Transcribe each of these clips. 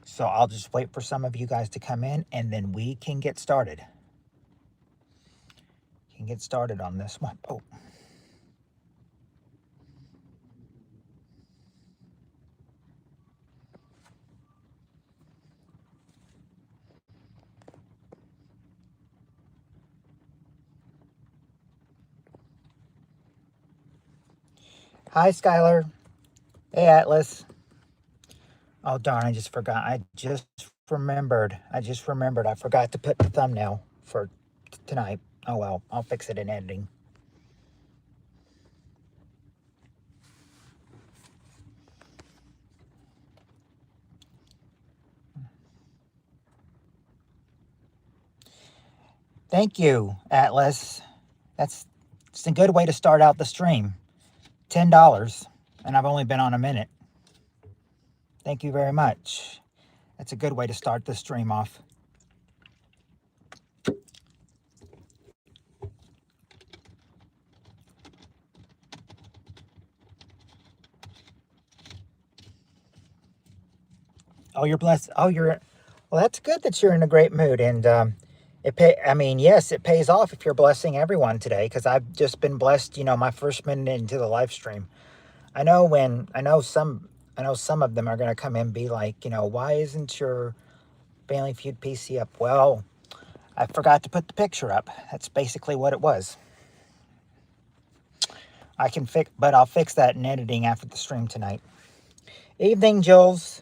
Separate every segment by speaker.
Speaker 1: So I'll just wait for some of you guys to come in, and then we can get started. On this one. Oh. Hi, Skylar. Hey, Atlas. Oh, darn, I just forgot. I just remembered. I forgot to put the thumbnail for tonight. Oh, well, I'll fix it in editing. Thank you, Atlas. That's a good way to start out the stream. $10, and I've only been on a minute. Thank you very much. That's a good way to start the stream off. Oh, you're blessed. Oh, well, that's good that you're in a great mood. And yes, it pays off if you're blessing everyone today, because I've just been blessed, my first minute into the live stream. I know some of them are going to come in and be like, why isn't your Family Feud PC up? Well, I forgot to put the picture up. That's basically what it was. But I'll fix that in editing after the stream tonight. Evening, Jules.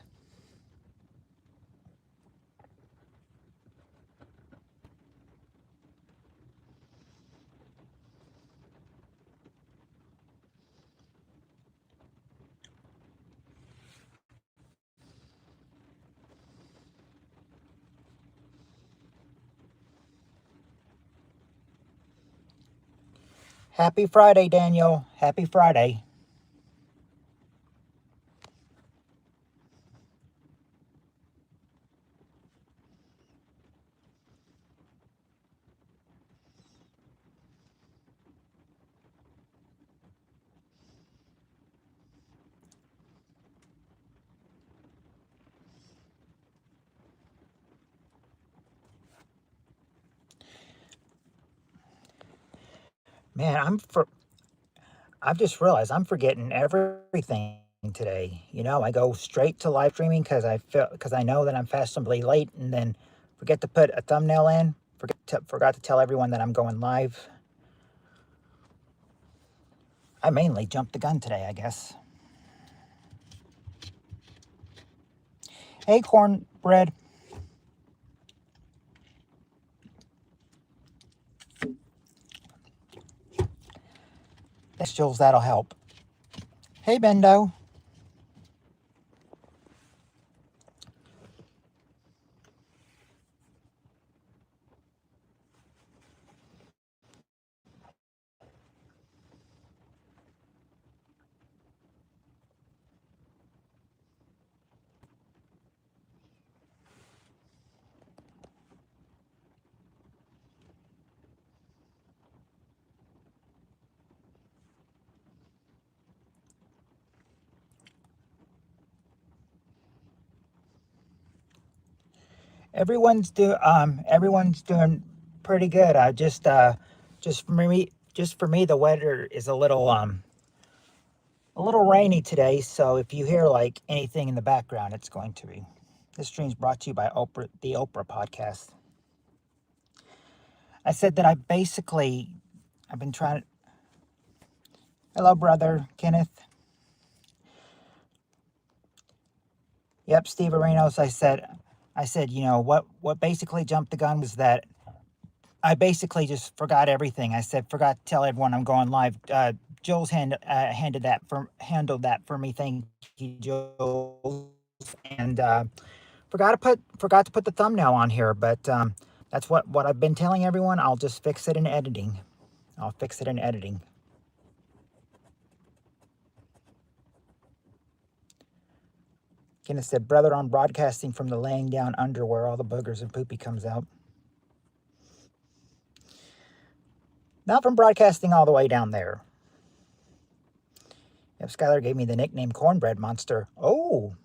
Speaker 1: Happy Friday, Daniel. Happy Friday. Man, I've just realized I'm forgetting everything today. I go straight to live streaming because I know that I'm fashionably late, and then forget to put a thumbnail in. Forgot to tell everyone that I'm going live. I mainly jumped the gun today, I guess. Hey, cornbread. Thanks, Jules. That'll help. Hey, Bendo. Everyone's doing pretty good. I just for me, the weather is a little rainy today. So if you hear like anything in the background, it's going to be. This stream's brought to you by the Oprah podcast. I said that I've been trying to. Hello, brother Kenneth. Yep, Steve Arenos. I said, what basically jumped the gun was that I basically just forgot everything. I forgot to tell everyone I'm going live. Jules handled that for me. Thank you, Jules. And forgot to put the thumbnail on here, but that's what I've been telling everyone. I'll just fix it in editing. Kenneth said, brother, on broadcasting from the laying down under where all the boogers and poopy comes out. Not from broadcasting all the way down there. Yep, Skylar gave me the nickname Cornbread Monster. Oh.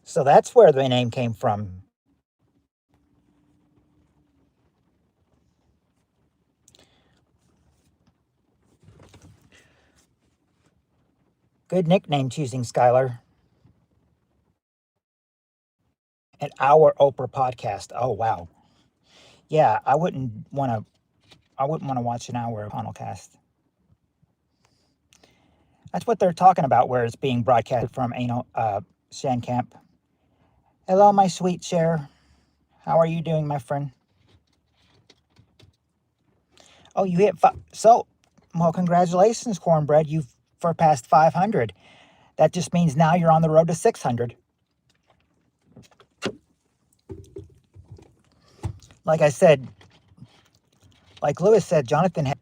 Speaker 1: So that's where the name came from. Good nickname choosing, Skylar. An hour Oprah podcast. Oh wow. Yeah, I wouldn't want to. I wouldn't want to watch an hour of Cast. That's what they're talking about, where it's being broadcasted from Anal Shandcamp. Hello, my sweet Cher. How are you doing, my friend? Oh, you hit so. Well, congratulations, Cornbread. You've for past 500. That just means now you're on the road to 600. Like I said, like Lewis said, Jonathan had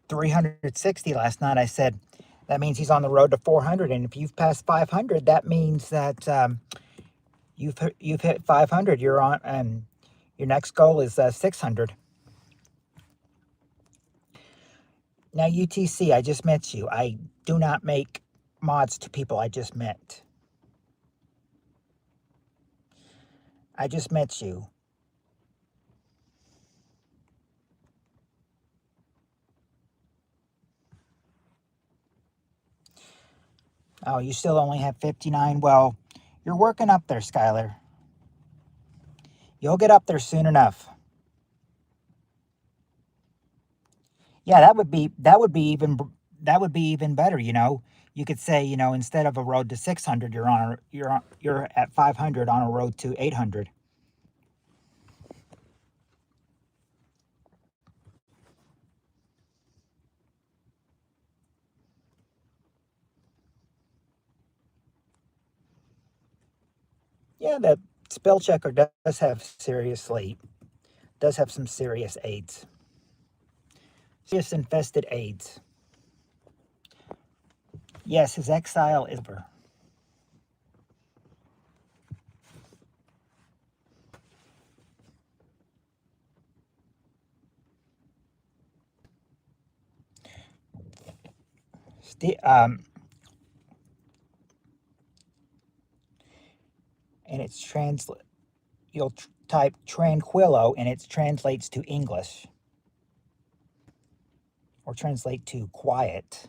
Speaker 1: 360 last night. I said that means he's on the road to 400, and if you've passed 500, that means that you've hit 500. You're on, and your next goal is 600. Now, UTC, I just met you. I do not make mods to people I just met. I just met you. Oh, you still only have 59? Well, you're working up there, Skylar. You'll get up there soon enough. Yeah, that would be even better, you know. You could say, you know, instead of a road to 600, you're at 500 on a road to 800. Yeah, the spell checker does have some serious AIDS. Serious infested AIDS. Yes, his exile is over. And it's you'll type tranquillo and it translates to English, or translate to quiet.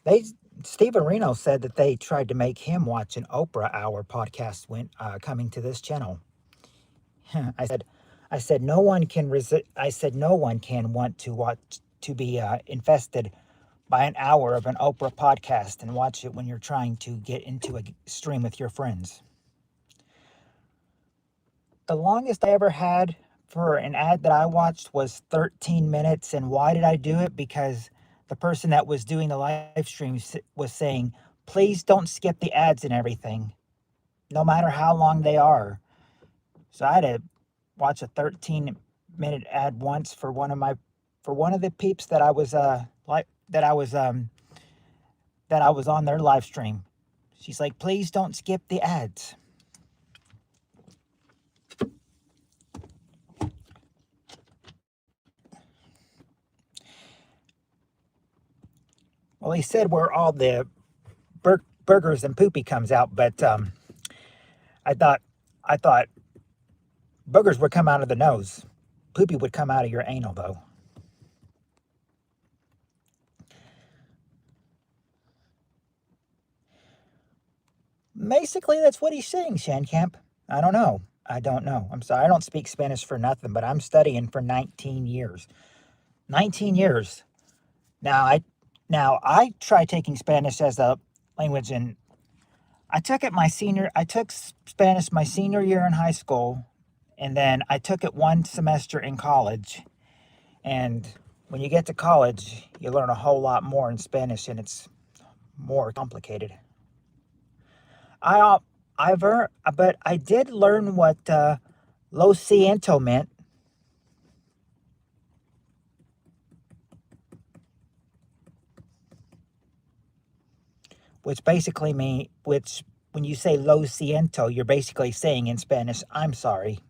Speaker 1: They Stephen Reno said that they tried to make him watch an Oprah Hour podcast when coming to this channel. I said no one can resist. I said no one can want to watch to be infested by an hour of an Oprah podcast and watch it when you're trying to get into a stream with your friends. The longest I ever had for an ad that I watched was 13 minutes. And why did I do it? Because the person that was doing the live stream was saying, please don't skip the ads and everything, no matter how long they are. So I had to watch a 13-minute ad once for one of the peeps that I was that I was on their live stream. She's like, please don't skip the ads. Well, he said where all the burgers and poopy comes out, but I thought boogers would come out of the nose. Poopy would come out of your anal, though. Basically, that's what he's saying, Shandcamp. I don't know. I'm sorry. I don't speak Spanish for nothing, but I'm studying for 19 years. 19 years. Now I tried taking Spanish as a language, and I took Spanish my senior year in high school, and then I took it one semester in college. And when you get to college, you learn a whole lot more in Spanish, and it's more complicated. But I did learn what lo siento meant, which when you say lo siento, you're basically saying in Spanish, I'm sorry.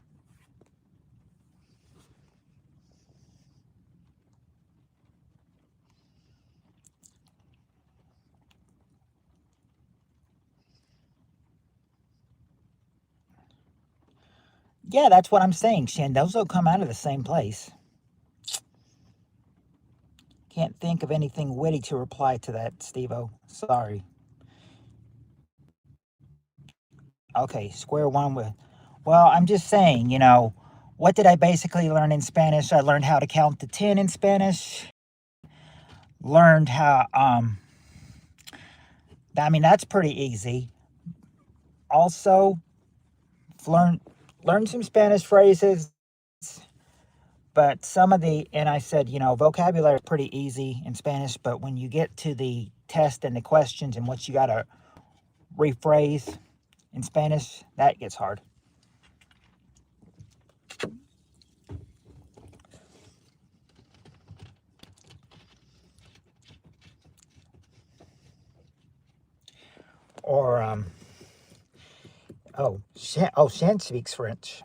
Speaker 1: Yeah, that's what I'm saying, Shan. Those will come out of the same place. Can't think of anything witty to reply to that, Steve-O. Sorry. Okay, square one with. Well, I'm just saying, what did I basically learn in Spanish? I learned how to count to 10 in Spanish. Learned how, that's pretty easy. Also, learned some Spanish phrases, but some of and I said, vocabulary is pretty easy in Spanish, but when you get to the test and the questions and what you got to rephrase in Spanish, that gets hard. Or, Shan speaks French.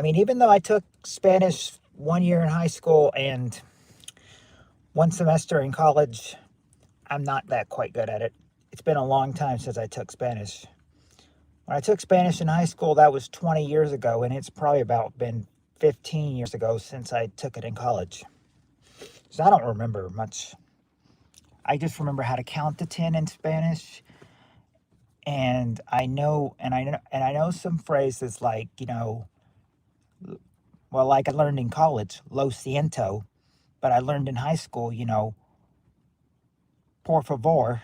Speaker 1: Even though I took Spanish 1 year in high school and 1 semester in college, I'm not that quite good at it. It's been a long time since I took Spanish. When I took Spanish in high school, that was 20 years ago, and it's probably about been 15 years ago since I took it in college. So I don't remember much. I just remember how to count to 10 in Spanish, and I know some phrases like, like I learned in college, lo siento, but I learned in high school, por favor.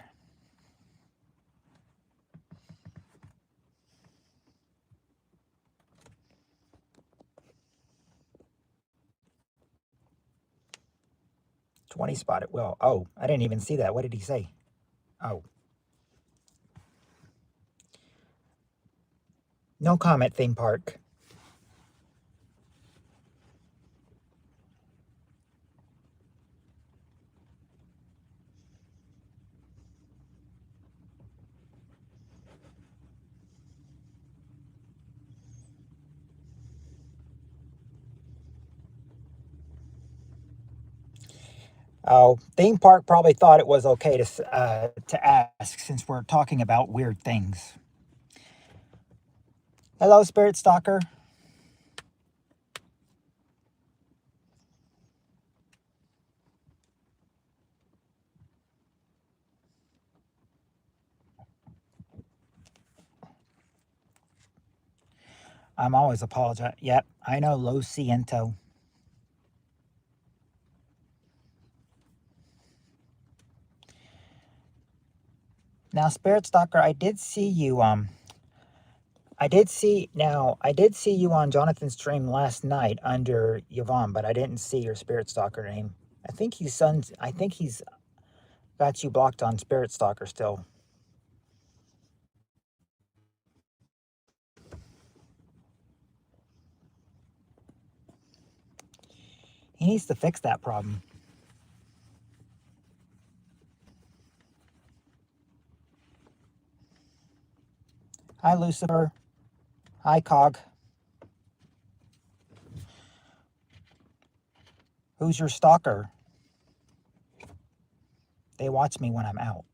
Speaker 1: "20 spotted Will." Oh, I didn't even see that. What did he say? Oh. No comment, theme park. Oh, theme park probably thought it was okay to ask since we're talking about weird things. Hello, Spirit Stalker. I'm always apologizing. Yep, I know, lo siento. Now, Spirit Stalker, I did see you. I did see you on Jonathan's stream last night under Yvonne, but I didn't see your Spirit Stalker name. I think he's got you blocked on Spirit Stalker still. He needs to fix that problem. Hi, Lucifer. Hi, Cog. Who's your stalker? They watch me when I'm out.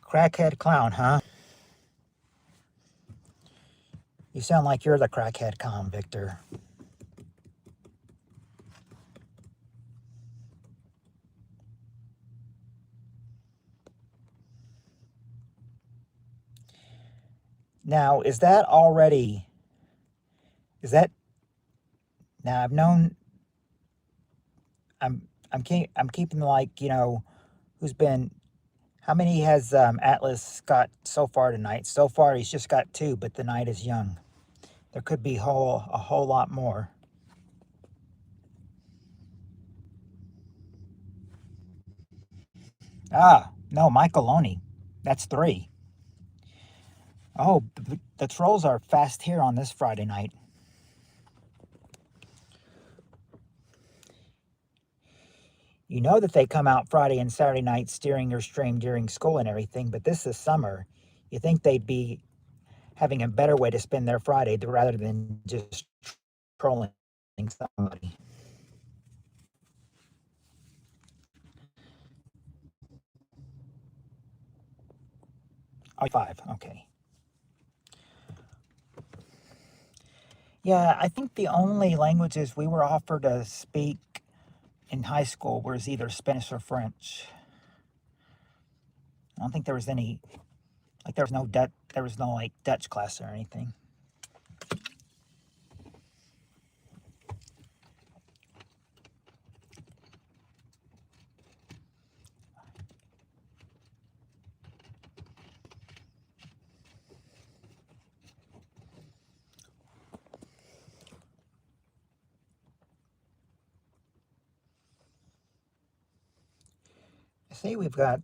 Speaker 1: Crackhead clown, huh? You sound like you're the crackhead clown, Victor. Now, is that already... Now, I've known... I'm keeping, like, who's been... How many has Atlas got so far tonight? So far, he's just got 2, but the night is young. There could be a whole lot more. Ah, no, Michaeloni. That's 3. Oh, the trolls are fast here on this Friday night. You know that they come out Friday and Saturday nights steering your stream during school and everything, but this is summer. You think they'd be having a better way to spend their Friday rather than just trolling somebody. Oh, 5. Okay. Yeah, I think the only languages we were offered to speak in high school was either Spanish or French. I don't think there was any, like there was no like Dutch class or anything. I see we've got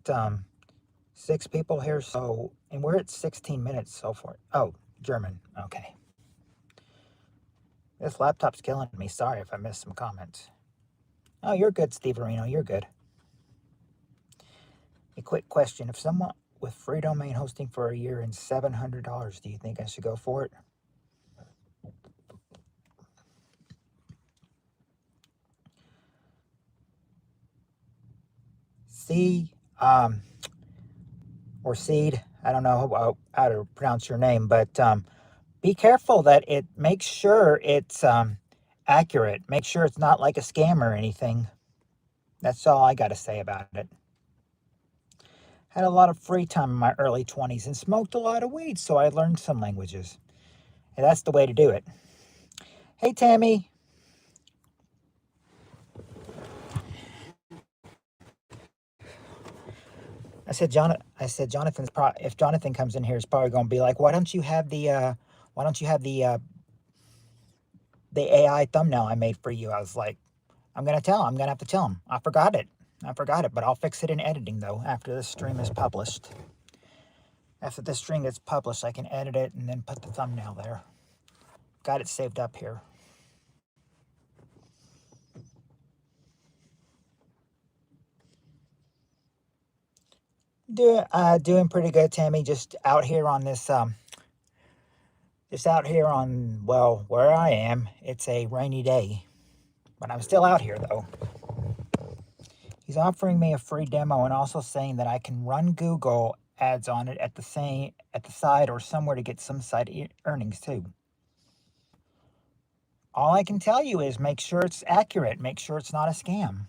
Speaker 1: 6 people here, so, and we're at 16 minutes so far. Oh, German. Okay. This laptop's killing me. Sorry if I missed some comments. Oh, you're good, Steve Areno. You're good. A quick question. If someone with free domain hosting for a year and $700, do you think I should go for it? C, or Seed, I don't know how to pronounce your name, but be careful that it makes sure it's accurate. Make sure it's not like a scam or anything. That's all I got to say about it. Had a lot of free time in my early 20s and smoked a lot of weed, so I learned some languages. And that's the way to do it. Hey, Tammy. Jonathan's if Jonathan comes in here, he's probably going to be like, why don't you have the AI thumbnail I made for you? I was like, I'm going to have to tell him. I forgot it, but I'll fix it in editing though after this stream is published. After this stream gets published, I can edit it and then put the thumbnail there. Got it saved up here. Doing pretty good, Tammy. Just out here on this, well, where I am, it's a rainy day, but I'm still out here though. He's offering me a free demo and also saying that I can run Google ads on it at the side or somewhere to get some side earnings too. All I can tell you is make sure it's accurate. Make sure it's not a scam.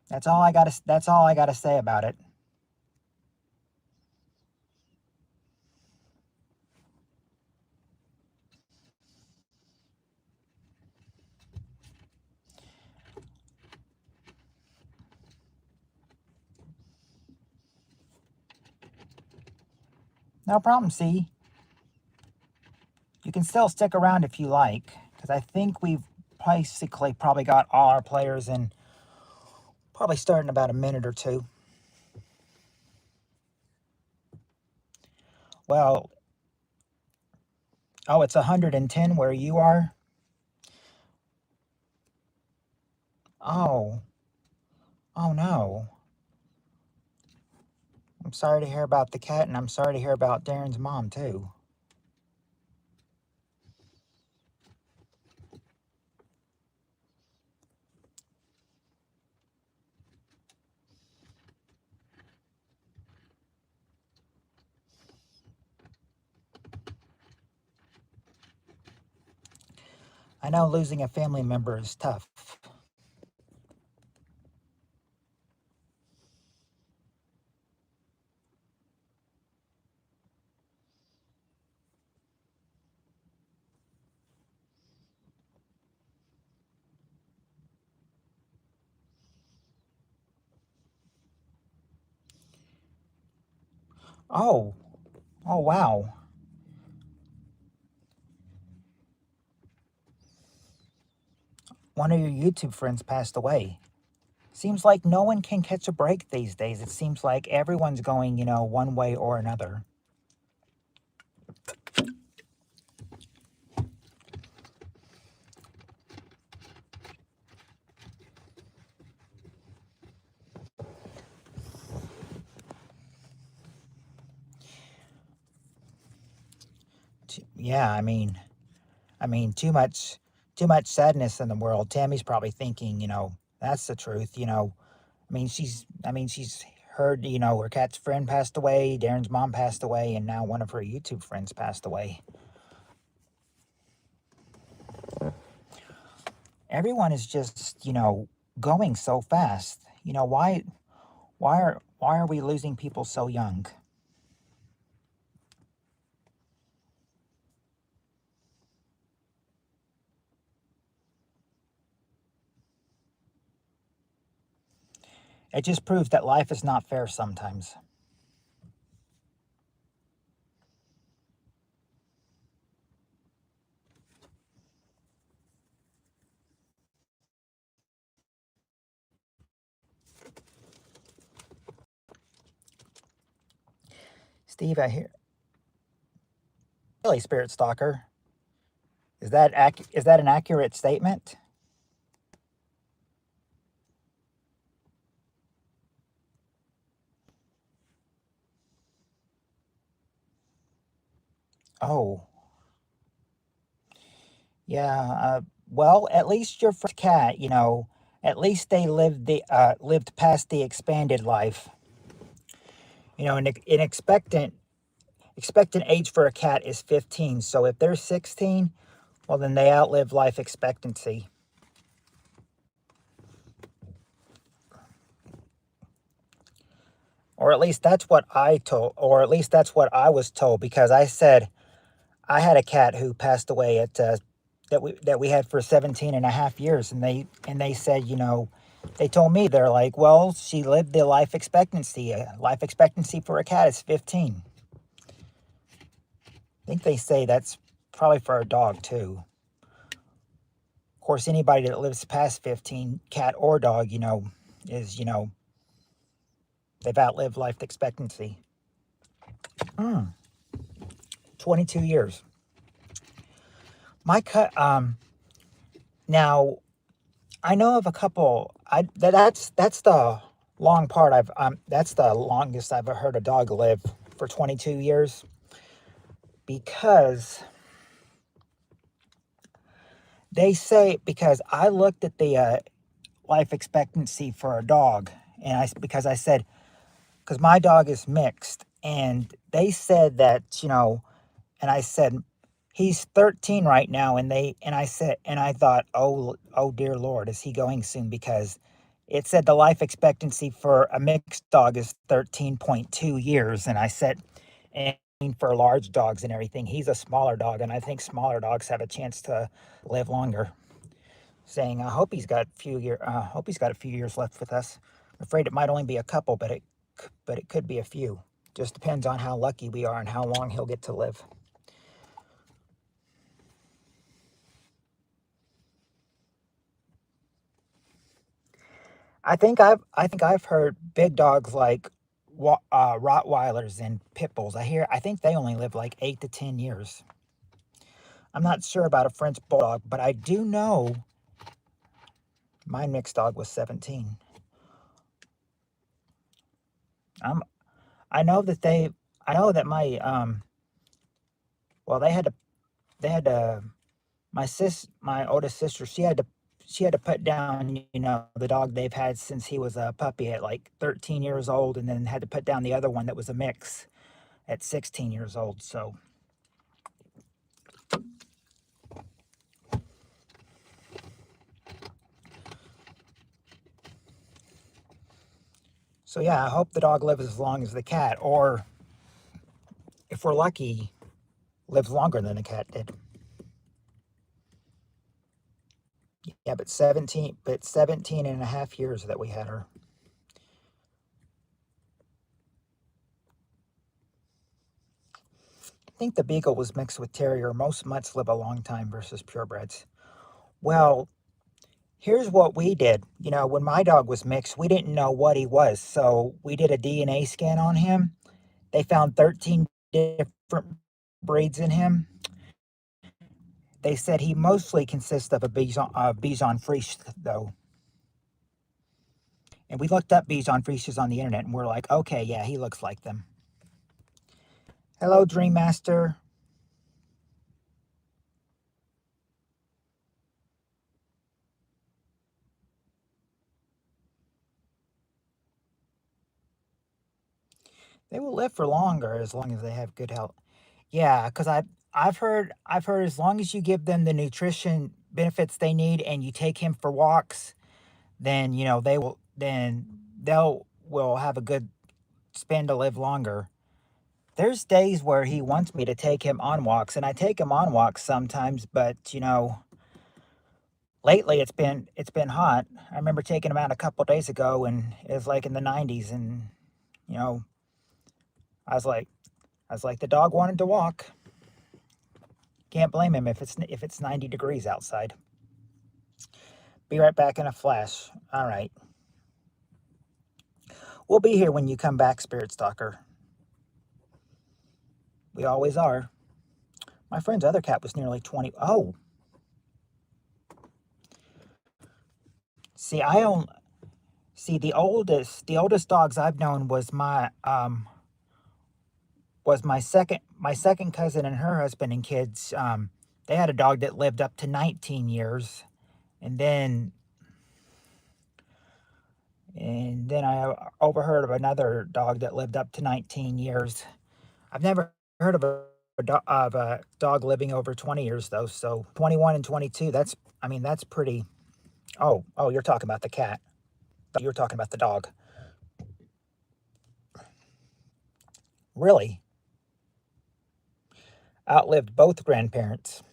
Speaker 1: That's all I gotta say about it. No problem, see? You can still stick around if you like, because I think we've basically probably got all our players in, probably starting about a minute or two. Well, oh, it's 110 where you are? Oh. Oh no. I'm sorry to hear about the cat, and I'm sorry to hear about Darren's mom, too. I know losing a family member is tough. Oh. Oh, wow. One of your YouTube friends passed away. Seems like no one can catch a break these days. It seems like everyone's going, one way or another. Yeah, too much sadness in the world. Tammy's probably thinking, that's the truth. She's heard, her cat's friend passed away, Darren's mom passed away, and now one of her YouTube friends passed away. Everyone is just, going so fast. Why are we losing people so young? It just proves that life is not fair sometimes. Steve, I hear really, Spirit Stalker. Is that an accurate statement? Oh, yeah. Well, at least your first cat, at least they lived past the expanded life. An expectant age for a cat is 15. So if they're 16, well, then they outlive life expectancy. Or at least that's what or at least that's what I was told, because I said I had a cat who passed away that we had for 17 and a half years, and they said, they told me, they're like, well, she lived the life expectancy. Life expectancy for a cat is 15. I think they say that's probably for a dog too. Of course, anybody that lives past 15, cat or dog, is, they've outlived life expectancy. 22 years. My cut. Now I know of a couple. That's the long part. That's the longest I've ever heard a dog live, for 22 years, because they say, because I looked at the life expectancy for a dog, and because I said, because my dog is mixed, and they said that, and I said, he's 13 right now, and I thought, oh dear Lord, is he going soon? Because it said the life expectancy for a mixed dog is 13.2 years, and I said, and for large dogs and everything, he's a smaller dog, and I think smaller dogs have a chance to live longer. Saying, I hope hope he's got a few years left with us. I'm afraid it might only be a couple, but it could be a few. Just depends on how lucky we are and how long he'll get to live. I think I've heard big dogs like Rottweilers and pit bulls. I think they only live like 8 to 10 years. I'm not sure about a French bulldog, but I do know my mixed dog was 17. Um, I know that I know that well, they had to, my oldest sister, she had to put down, the dog they've had since he was a puppy at like 13 years old, and then had to put down the other one that was a mix at 16 years old. So yeah, I hope the dog lives as long as the cat, or if we're lucky, lives longer than the cat did. Yeah, but 17 and a half years that we had her. I think the Beagle was mixed with Terrier. Most mutts live a long time versus purebreds. Well, here's what we did. When my dog was mixed, we didn't know what he was. So we did a DNA scan on him. They found 13 different breeds in him. They said he mostly consists of a Bichon Frise, though. And we looked up Bichon Frises on the internet, and we're like, okay, yeah, he looks like them. Hello, Dream Master. They will live for longer as long as they have good health. Yeah, because I've heard as long as you give them the nutrition benefits they need and you take him for walks, then they'll will have a good span to live longer. There's days where he wants me to take him on walks, and I take him on walks sometimes, but lately it's been hot. I remember taking him out a couple days ago, and it was like in the 90s, and you know, I was like, the dog wanted to walk. Can't blame him if it's 90 degrees outside. Be right back in a flash. All right, we'll be here when you come back, Spirit Stalker. We always are. My friend's other cat was nearly 20. Oh, see, I own. See, the oldest dogs I've known was my second cousin and her husband and kids. They had a dog that lived up to 19 years, and then I overheard of another dog that lived up to 19 years. I've never heard of a dog living over 20 years though. So 21 and 22. That's pretty. Oh, you're talking about the cat. You're talking about the dog. Really? Outlived both grandparents.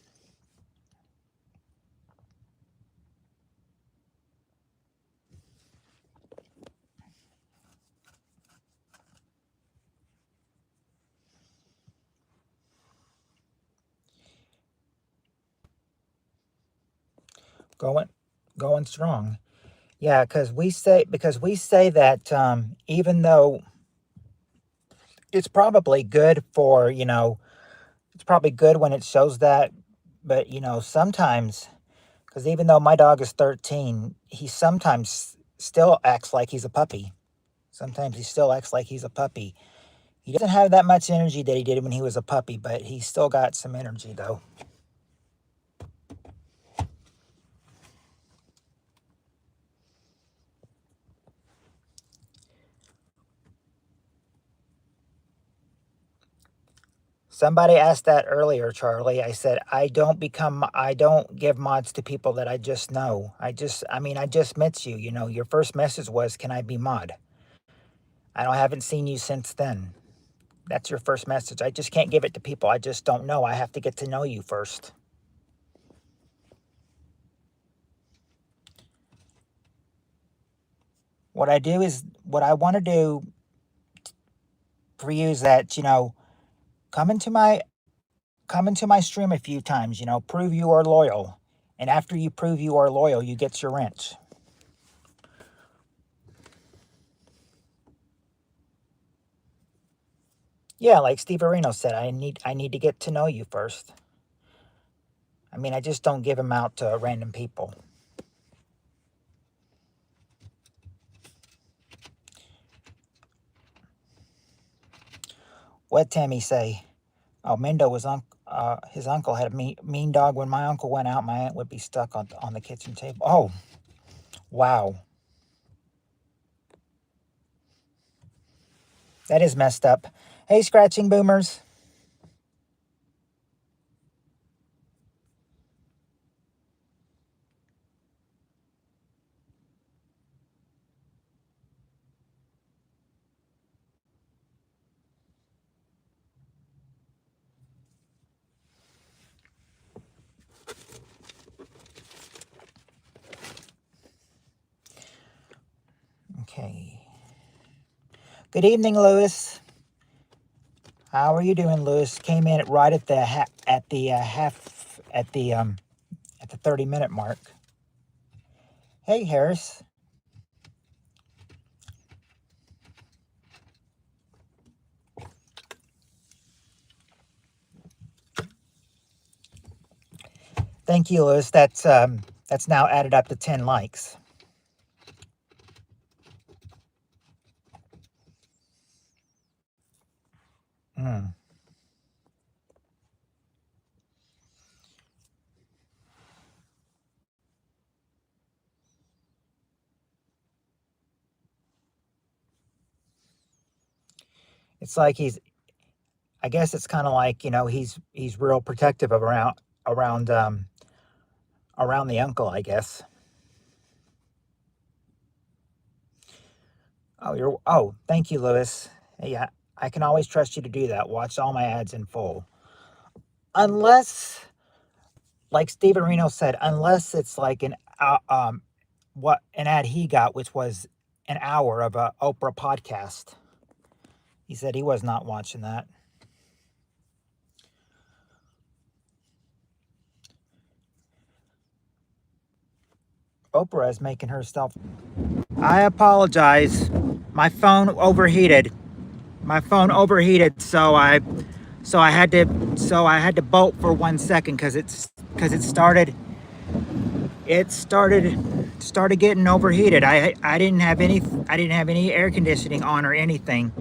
Speaker 1: Going going strong. Yeah, because we say that even though it's probably good for, it's probably good when it shows that, but sometimes, because even though my dog is 13, he sometimes still acts like he's a puppy. Sometimes he still acts like he's a puppy. He doesn't have that much energy that he did when he was a puppy, but he's still got some energy though. Somebody asked that earlier, Charlie. I said I don't give mods to people that I just know. I just met you. Your first message was, "Can I be mod?" I haven't seen you since then. That's your first message. I just can't give it to people I just don't know. I have to get to know you first. What I want to do for you is that, come into my come into my stream a few times, prove you are loyal. And after you prove you are loyal, you get your wrench. Yeah, like Steve Areno said, I need to get to know you first. I just don't give them out to random people. What'd Tammy say? Oh, Mendo was his uncle had a mean dog. When my uncle went out, my aunt would be stuck on the kitchen table. Oh, wow. That is messed up. Hey, scratching boomers. Okay. Good evening, Lewis. How are you doing, Lewis? Came in right at the half at the 30-minute mark. Hey, Harris. Thank you, Lewis. That's now added up to 10 likes. Mm. It's like I guess it's kind of like, you know, he's real protective of around around the uncle, I guess. Oh, thank you, Lewis. Yeah, I can always trust you to do that. Watch all my ads in full. Unless, like Steve Reno said, unless it's like what an ad he got, which was an hour of a Oprah podcast. He said he was not watching that. Oprah is making herself. I apologize. My phone overheated. My phone overheated, so I had to bolt for 1 second because it started getting overheated. I didn't have any air conditioning on or anything.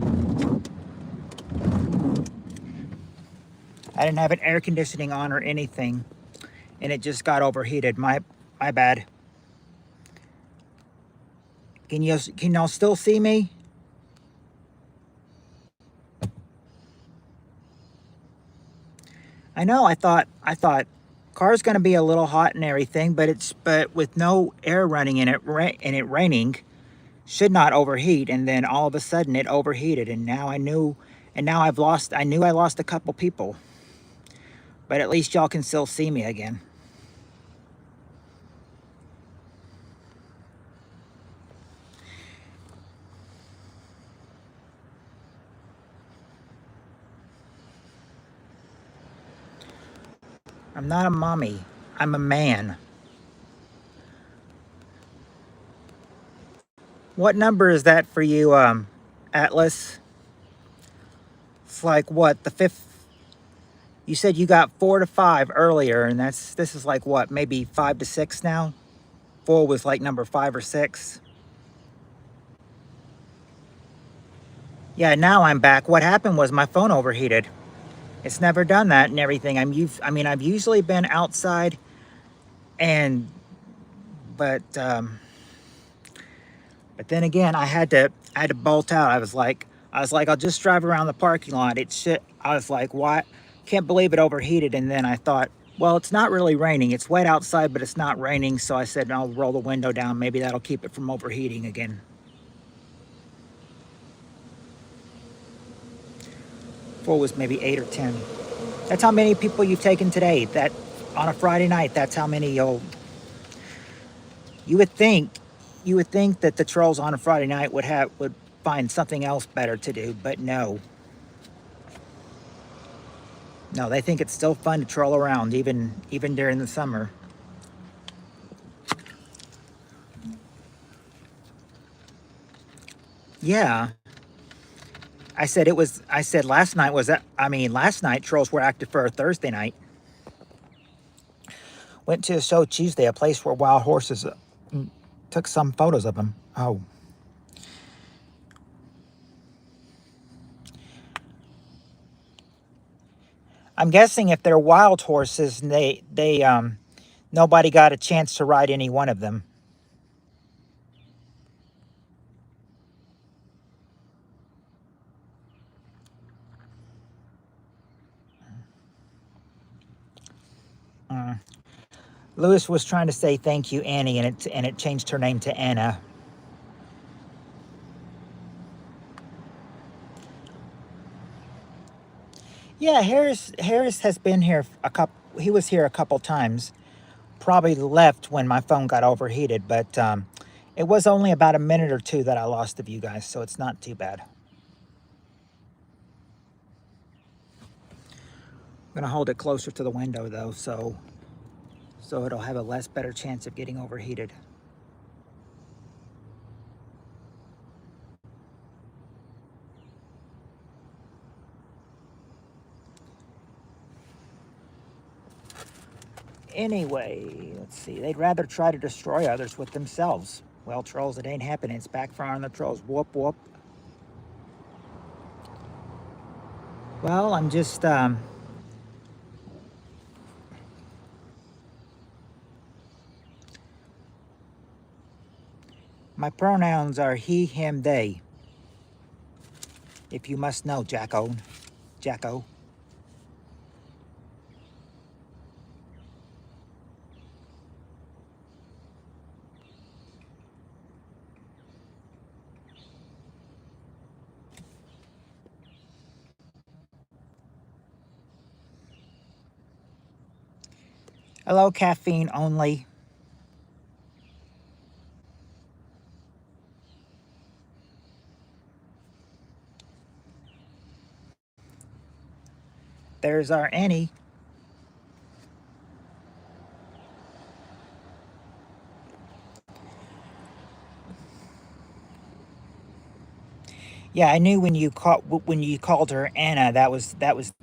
Speaker 1: I didn't have an air conditioning on or anything, and it just got overheated. My bad. Can y'all still see me? I know. I thought car's gonna be a little hot and everything, but with no air running in it and it raining, should not overheat. And then all of a sudden it overheated, and now I knew, and now I knew I lost a couple people, but at least y'all can still see me again. I'm not a mommy. I'm a man. What number is that for you, Atlas? It's like what, the fifth? You said you got 4 to 5 earlier, and this is like what, maybe 5 to 6 now? 4 was like number 5 or 6. Yeah, now I'm back. What happened was my phone overheated. It's never done that and everything. I've usually been outside, and but then again, I had to bolt out. I was like, I'll just drive around the parking lot. I was like, what? Can't believe it overheated. And then I thought, well, it's not really raining. It's wet outside, but it's not raining. So I said, I'll roll the window down. Maybe that'll keep it from overheating again. Four was maybe 8 or 10. That's how many people you've taken today. That on a Friday night, that's how many you would think that the trolls on a Friday night would find something else better to do, but no. No, they think it's still fun to troll around even during the summer. Yeah. I said last night was that last night trolls were active for a Thursday night. Went to a show Tuesday, a place where wild horses took some photos of them. Oh. I'm guessing if they're wild horses, they nobody got a chance to ride any one of them. Lewis was trying to say thank you, Annie, and it changed her name to Anna. Yeah, Harris has been here a couple. He was here a couple times. Probably left when my phone got overheated, but it was only about a minute or two that I lost of you guys, so it's not too bad. I'm gonna hold it closer to the window though, so it'll have a better chance of getting overheated. Anyway, let's see. They'd rather try to destroy others with themselves. Well, trolls, it ain't happening. It's backfiring on the trolls. Whoop, whoop. Well, I'm just, my pronouns are he, him, they. If you must know, Jacko. Jacko. Hello, caffeine only. There's our Annie. Yeah, I knew when you called her Anna, the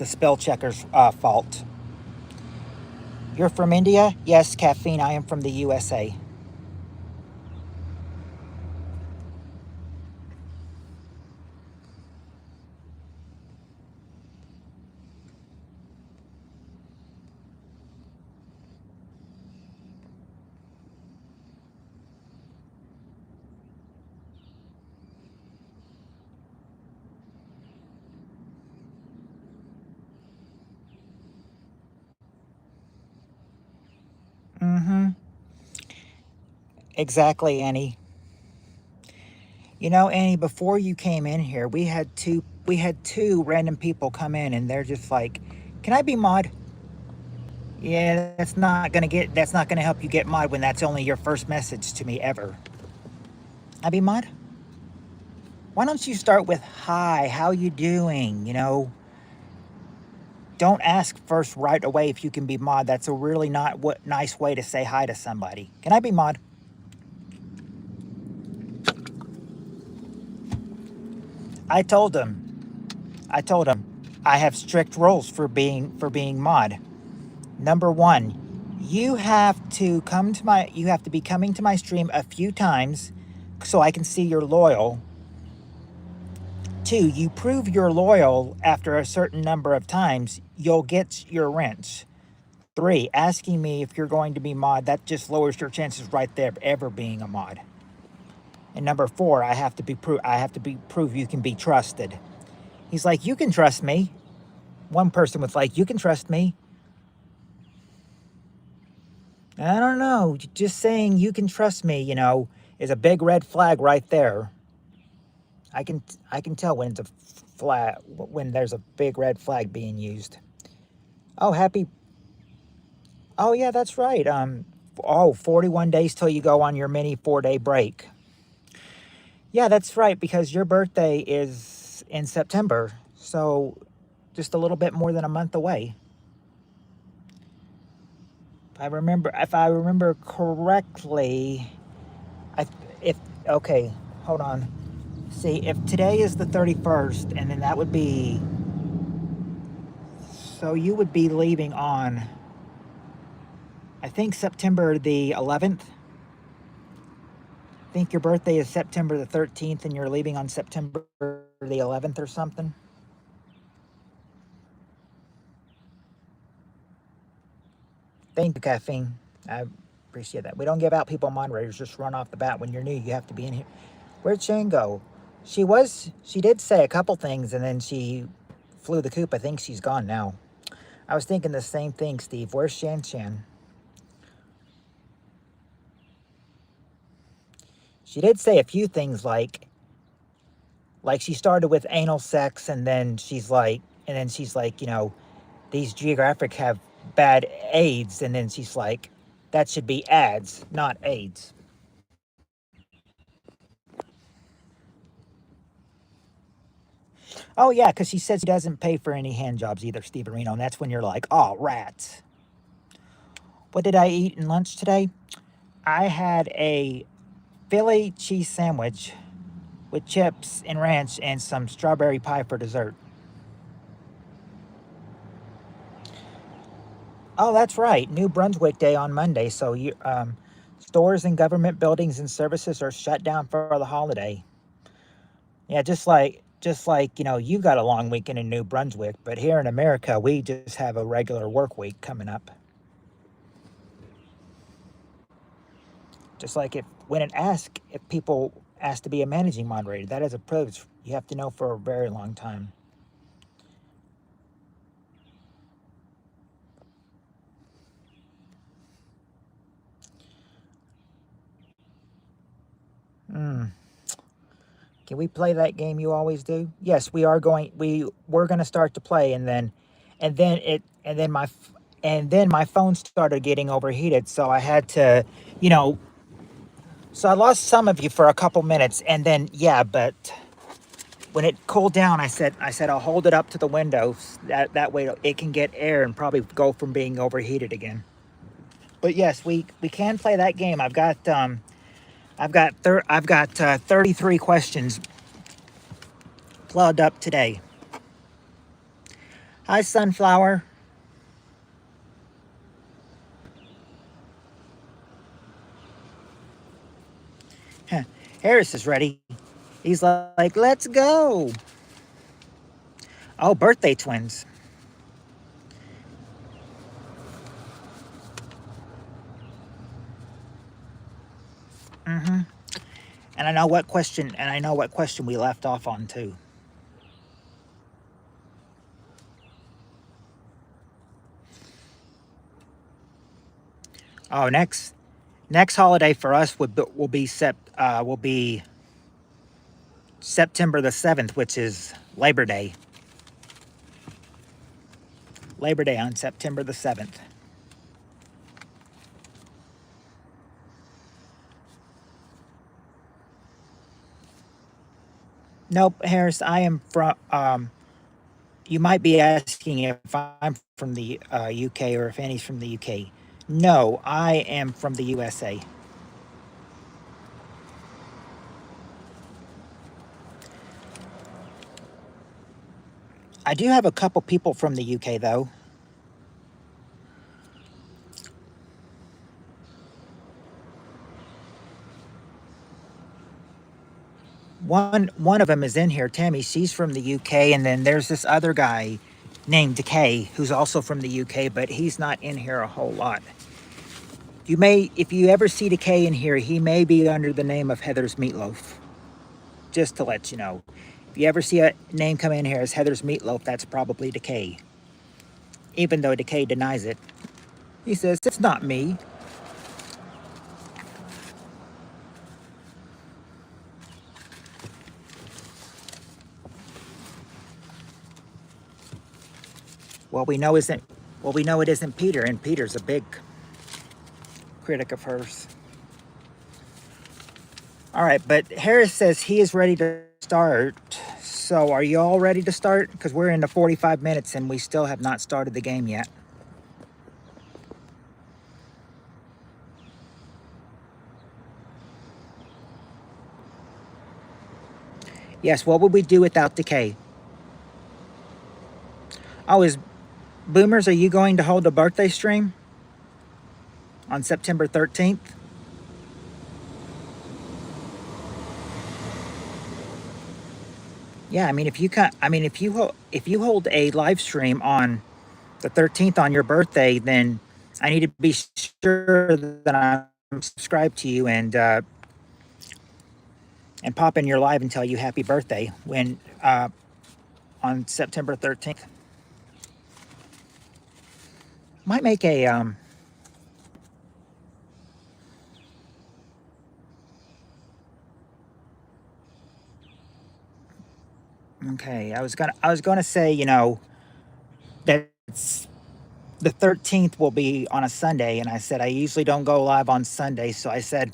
Speaker 1: spell checker's fault. You're from India? Yes, caffeine. I am from the USA. Mm-hmm. Exactly, Annie. You know, Annie, before you came in here, we had two random people come in, and they're just like, "Can I be mod?" Yeah, that's not gonna help you get mod when that's only your first message to me ever. I be mod? Why don't you start with hi, how you doing? You know, don't ask first right away if you can be mod. That's a really not what nice way to say hi to somebody. Can I be mod? I told him. I told him I have strict rules for being mod. Number one, you have to be coming to my stream a few times so I can see you're loyal. Two, you prove you're loyal after a certain number of times, you'll get your wrench. Three, asking me if you're going to be mod, that just lowers your chances right there of ever being a mod. And number four, I have to be prove you can be trusted. He's like, you can trust me. One person was like, you can trust me. I don't know. Just saying you can trust me, is a big red flag right there. I can tell when it's a flag when there's a big red flag being used. Oh, happy. Oh yeah, that's right. 41 days till you go on your mini 4-day break. Yeah, that's right, because your birthday is in September, so just a little bit more than a month away. If I remember correctly, I if okay, hold on. See, if today is the 31st, and then that would be, so you would be leaving on, I think, September the 11th. I think your birthday is September the 13th, and you're leaving on September the 11th or something. Thank you, caffeine. I appreciate that. We don't give out people moderators just run off the bat. When you're new, you have to be in here. Where'd Shane go? She did say a couple things, and then she flew the coop. I think she's gone now. I was thinking the same thing, Steve. Where's Shan Shan? She did say a few things like she started with anal sex, and then she's like, these geographic have bad AIDS, and then she's like, that should be ads, not AIDS. Oh yeah, because she says she doesn't pay for any hand jobs either, Steve Areno, and that's when you're like, oh rats. What did I eat in lunch today? I had a Philly cheese sandwich with chips and ranch and some strawberry pie for dessert. Oh, that's right. New Brunswick Day on Monday. So stores and government buildings and services are shut down for the holiday. Yeah, just like you got a long weekend in New Brunswick, but here in America, we just have a regular work week coming up. Just like if people asked to be a managing moderator. That is a privilege you have to know for a very long time. Hmm. Can we play that game you always do? Yes, we are going. We're going to start to play, and then my phone started getting overheated, so I had to, you know. So I lost some of you for a couple minutes, and then yeah, but when it cooled down, I said I'll hold it up to the window. That way it can get air and probably go from being overheated again. But yes, we can play that game. I've got 33 questions plugged up today. Hi, Sunflower. Harris is ready. He's like, let's go. Oh, birthday twins. Mm-hmm. And I know what question we left off on too. Oh, next holiday for us will be September the 7th, which is Labor Day. Labor Day on September the 7th. Nope, Harris, I am from, you might be asking if I'm from the UK or if Annie's from the UK. No, I am from the USA. I do have a couple people from the UK though. One of them is in here, Tammy. She's from the UK, and then there's this other guy named Decay who's also from the UK, but he's not in here a whole lot. You may, if you ever see Decay in here, he may be under the name of Heather's Meatloaf. Just to let you know. If you ever see a name come in here as Heather's Meatloaf, that's probably Decay. Even though Decay denies it. He says, it's not me. Well, we know it isn't Peter, and Peter's a big critic of hers. All right, but Harris says he is ready to start. So are you all ready to start? Because we're into 45 minutes and we still have not started the game yet. Yes, what would we do without Decay? Oh, Boomers, are you going to hold a birthday stream on September 13th? Yeah, I mean, if you hold a live stream on the 13th on your birthday, then I need to be sure that I'm subscribed to you and pop in your live and tell you happy birthday when on September 13th. Might make a okay, I was gonna say, you know, that's the 13th will be on a Sunday, and I said I usually don't go live on Sunday, so I said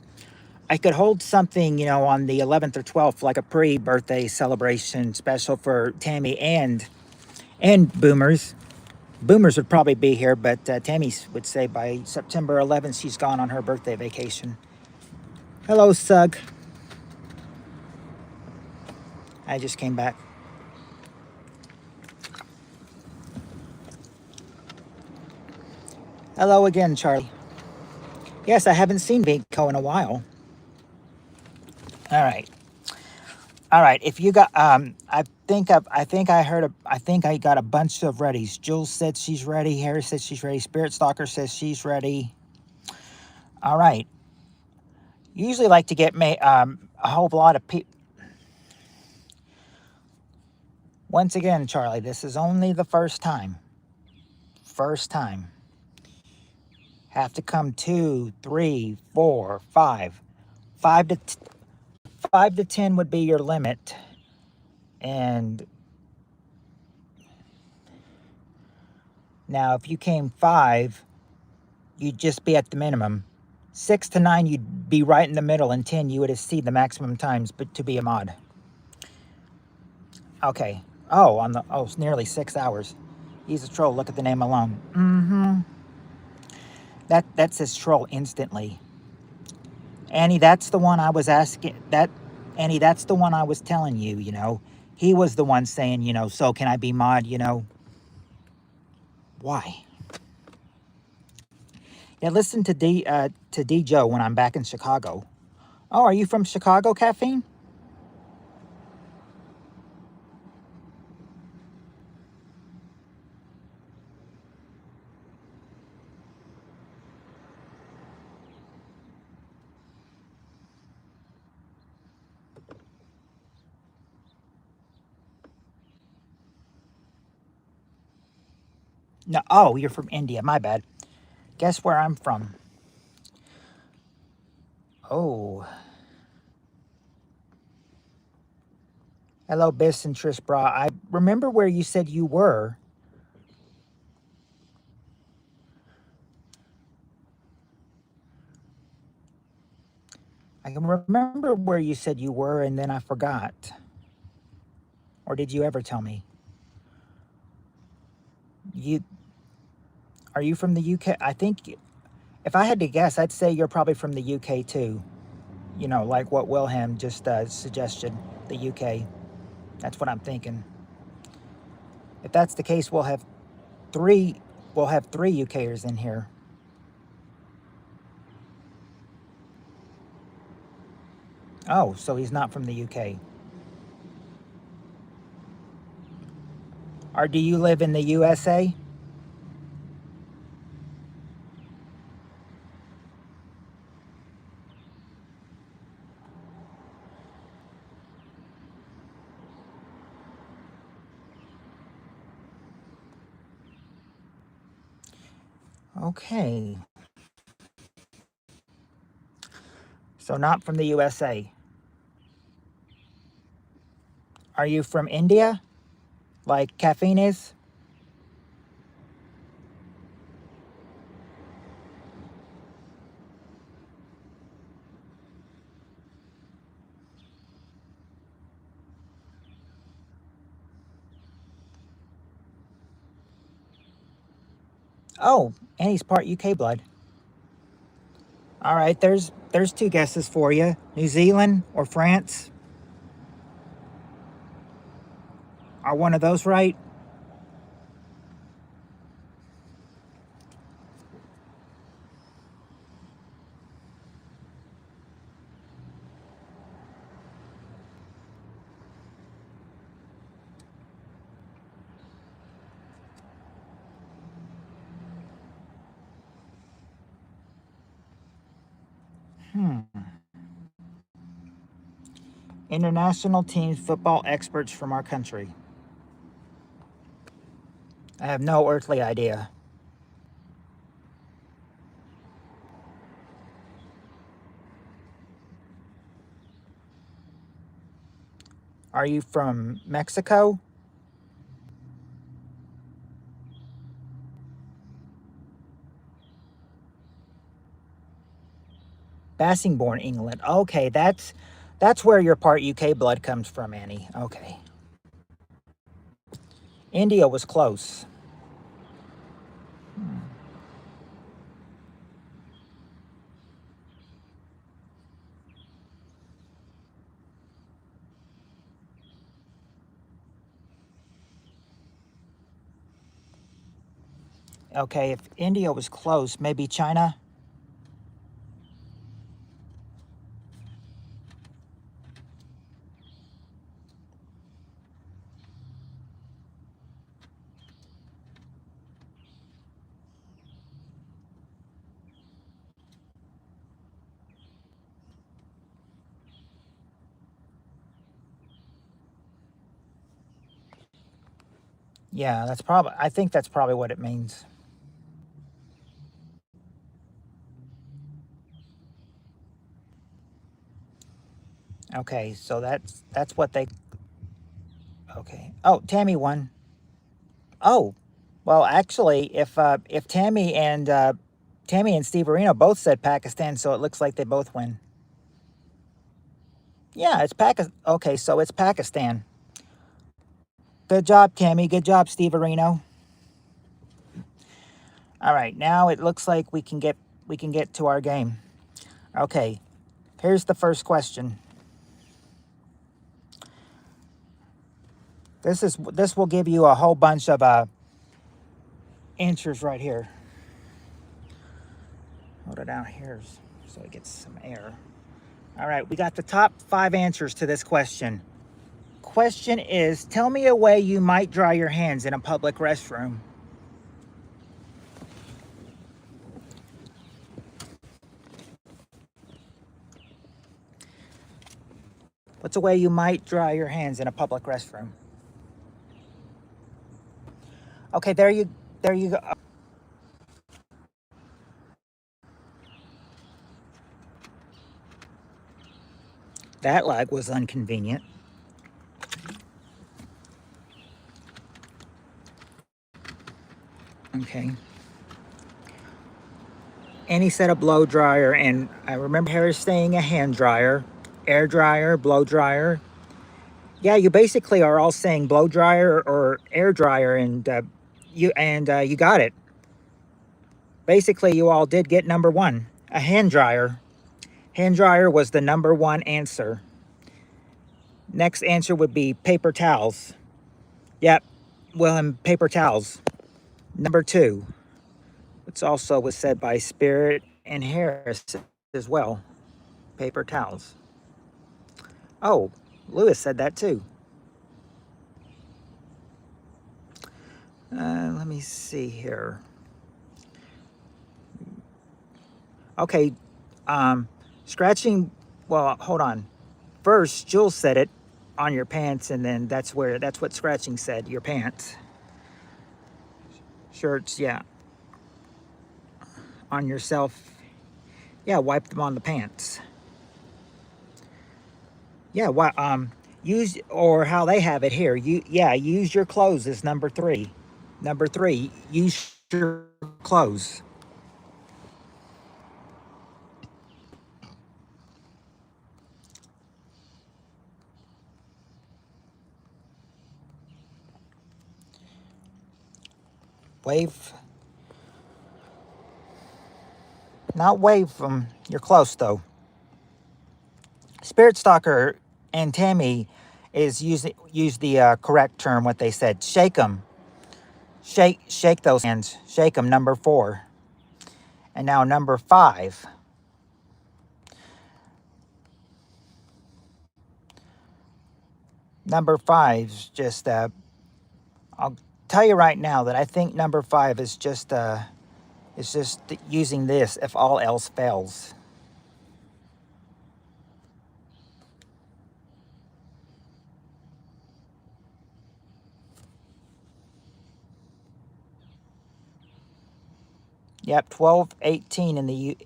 Speaker 1: I could hold something, you know, on the 11th or 12th, like a pre-birthday celebration special for Tammy and Boomers. Boomers would probably be here, but Tammy would say by September 11th she's gone on her birthday vacation. Hello, Sug. I just came back. Hello again, Charlie. Yes, I haven't seen Vinko in a while. All right. All right. If you got, I think I got a bunch of readies. Jules said she's ready. Harry said she's ready. Spirit Stalker says she's ready. All right. Usually like to get a whole lot of people. Once again, Charlie, this is only the first time. First time. Have to come 2, 3, 4, 5. 5 to 10 would be your limit. And now if you came 5, you'd just be at the minimum. 6 to 9, you'd be right in the middle, and 10, you would exceed the maximum times but to be a mod. Okay. Oh, it's nearly 6 hours. He's a troll. Look at the name alone. That says troll instantly. Annie, that's the one I was asking. Annie, that's the one I was telling you. He was the one saying, so can I be mod? Why? Yeah, listen to D Joe when I'm back in Chicago. Oh, are you from Chicago, Caffeine? No. Oh, you're from India. My bad. Guess where I'm from? Oh. Hello, Biss and Trish Bra. I remember where you said you were. I can remember where you said you were, and then I forgot. Or did you ever tell me? Are you from the UK? I think, if I had to guess, I'd say you're probably from the UK too. Like what Wilhelm just suggested, the UK. That's what I'm thinking. If that's the case, we'll have three UKers in here. Oh, so he's not from the UK. Or do you live in the USA? Okay. So not from the USA. Are you from India? Like Caffeine is? Oh, and he's part UK blood. All right, there's 2 guesses for you. New Zealand or France? Are one of those right? International team football experts from our country. I have no earthly idea. Are you from Mexico? Bassingbourn, England. Okay, that's where your part UK blood comes from, Annie. Okay. India was close. Okay, if India was close, maybe China? Yeah, that's probably, I think that's probably what it means. Okay, so that's what they, okay. Oh, Tammy won. Oh, well, actually, if Tammy and Steve Areno both said Pakistan, so it looks like they both win. Yeah, it's Pakistan. Okay, so it's Pakistan. Good job, Tammy. Good job, Steve Areno. All right, now it looks like we can get to our game. Okay, here's the first question. This will give you a whole bunch of answers right here. Hold it down here so it gets some air. All right, we got the top 5 answers to this question. Question is, tell me a way you might dry your hands in a public restroom. What's a way you might dry your hands in a public restroom? Okay, there you go. That lag was inconvenient. Okay. Any set of blow dryer, and I remember Harris saying a hand dryer, air dryer, blow dryer. Yeah, you basically are all saying blow dryer or air dryer, and you got it. Basically, you all did get number 1, a hand dryer. Hand dryer was the number 1 answer. Next answer would be paper towels. Yep, Wilhelm, paper towels. Number 2, which also was said by Spirit and Harris as well, paper towels. Oh, Lewis said that too. Let me see here. Okay, scratching, well, hold on. First, Jules said it on your pants, and then that's what scratching said, your pants. Shirts, yeah. On yourself, yeah, wipe them on the pants. Yeah, use, or how they have it here, use your clothes is number 3. Number 3, use your clothes. Wave. Not wave from, you're close though. Spirit Stalker and Tammy is use the correct term, what they said. Shake them. Shake those hands. Shake them, number 4. And now number 5. Number 5's just, I'll tell you right now that I think number 5 is just using this if all else fails. Yep, 12, 18 in the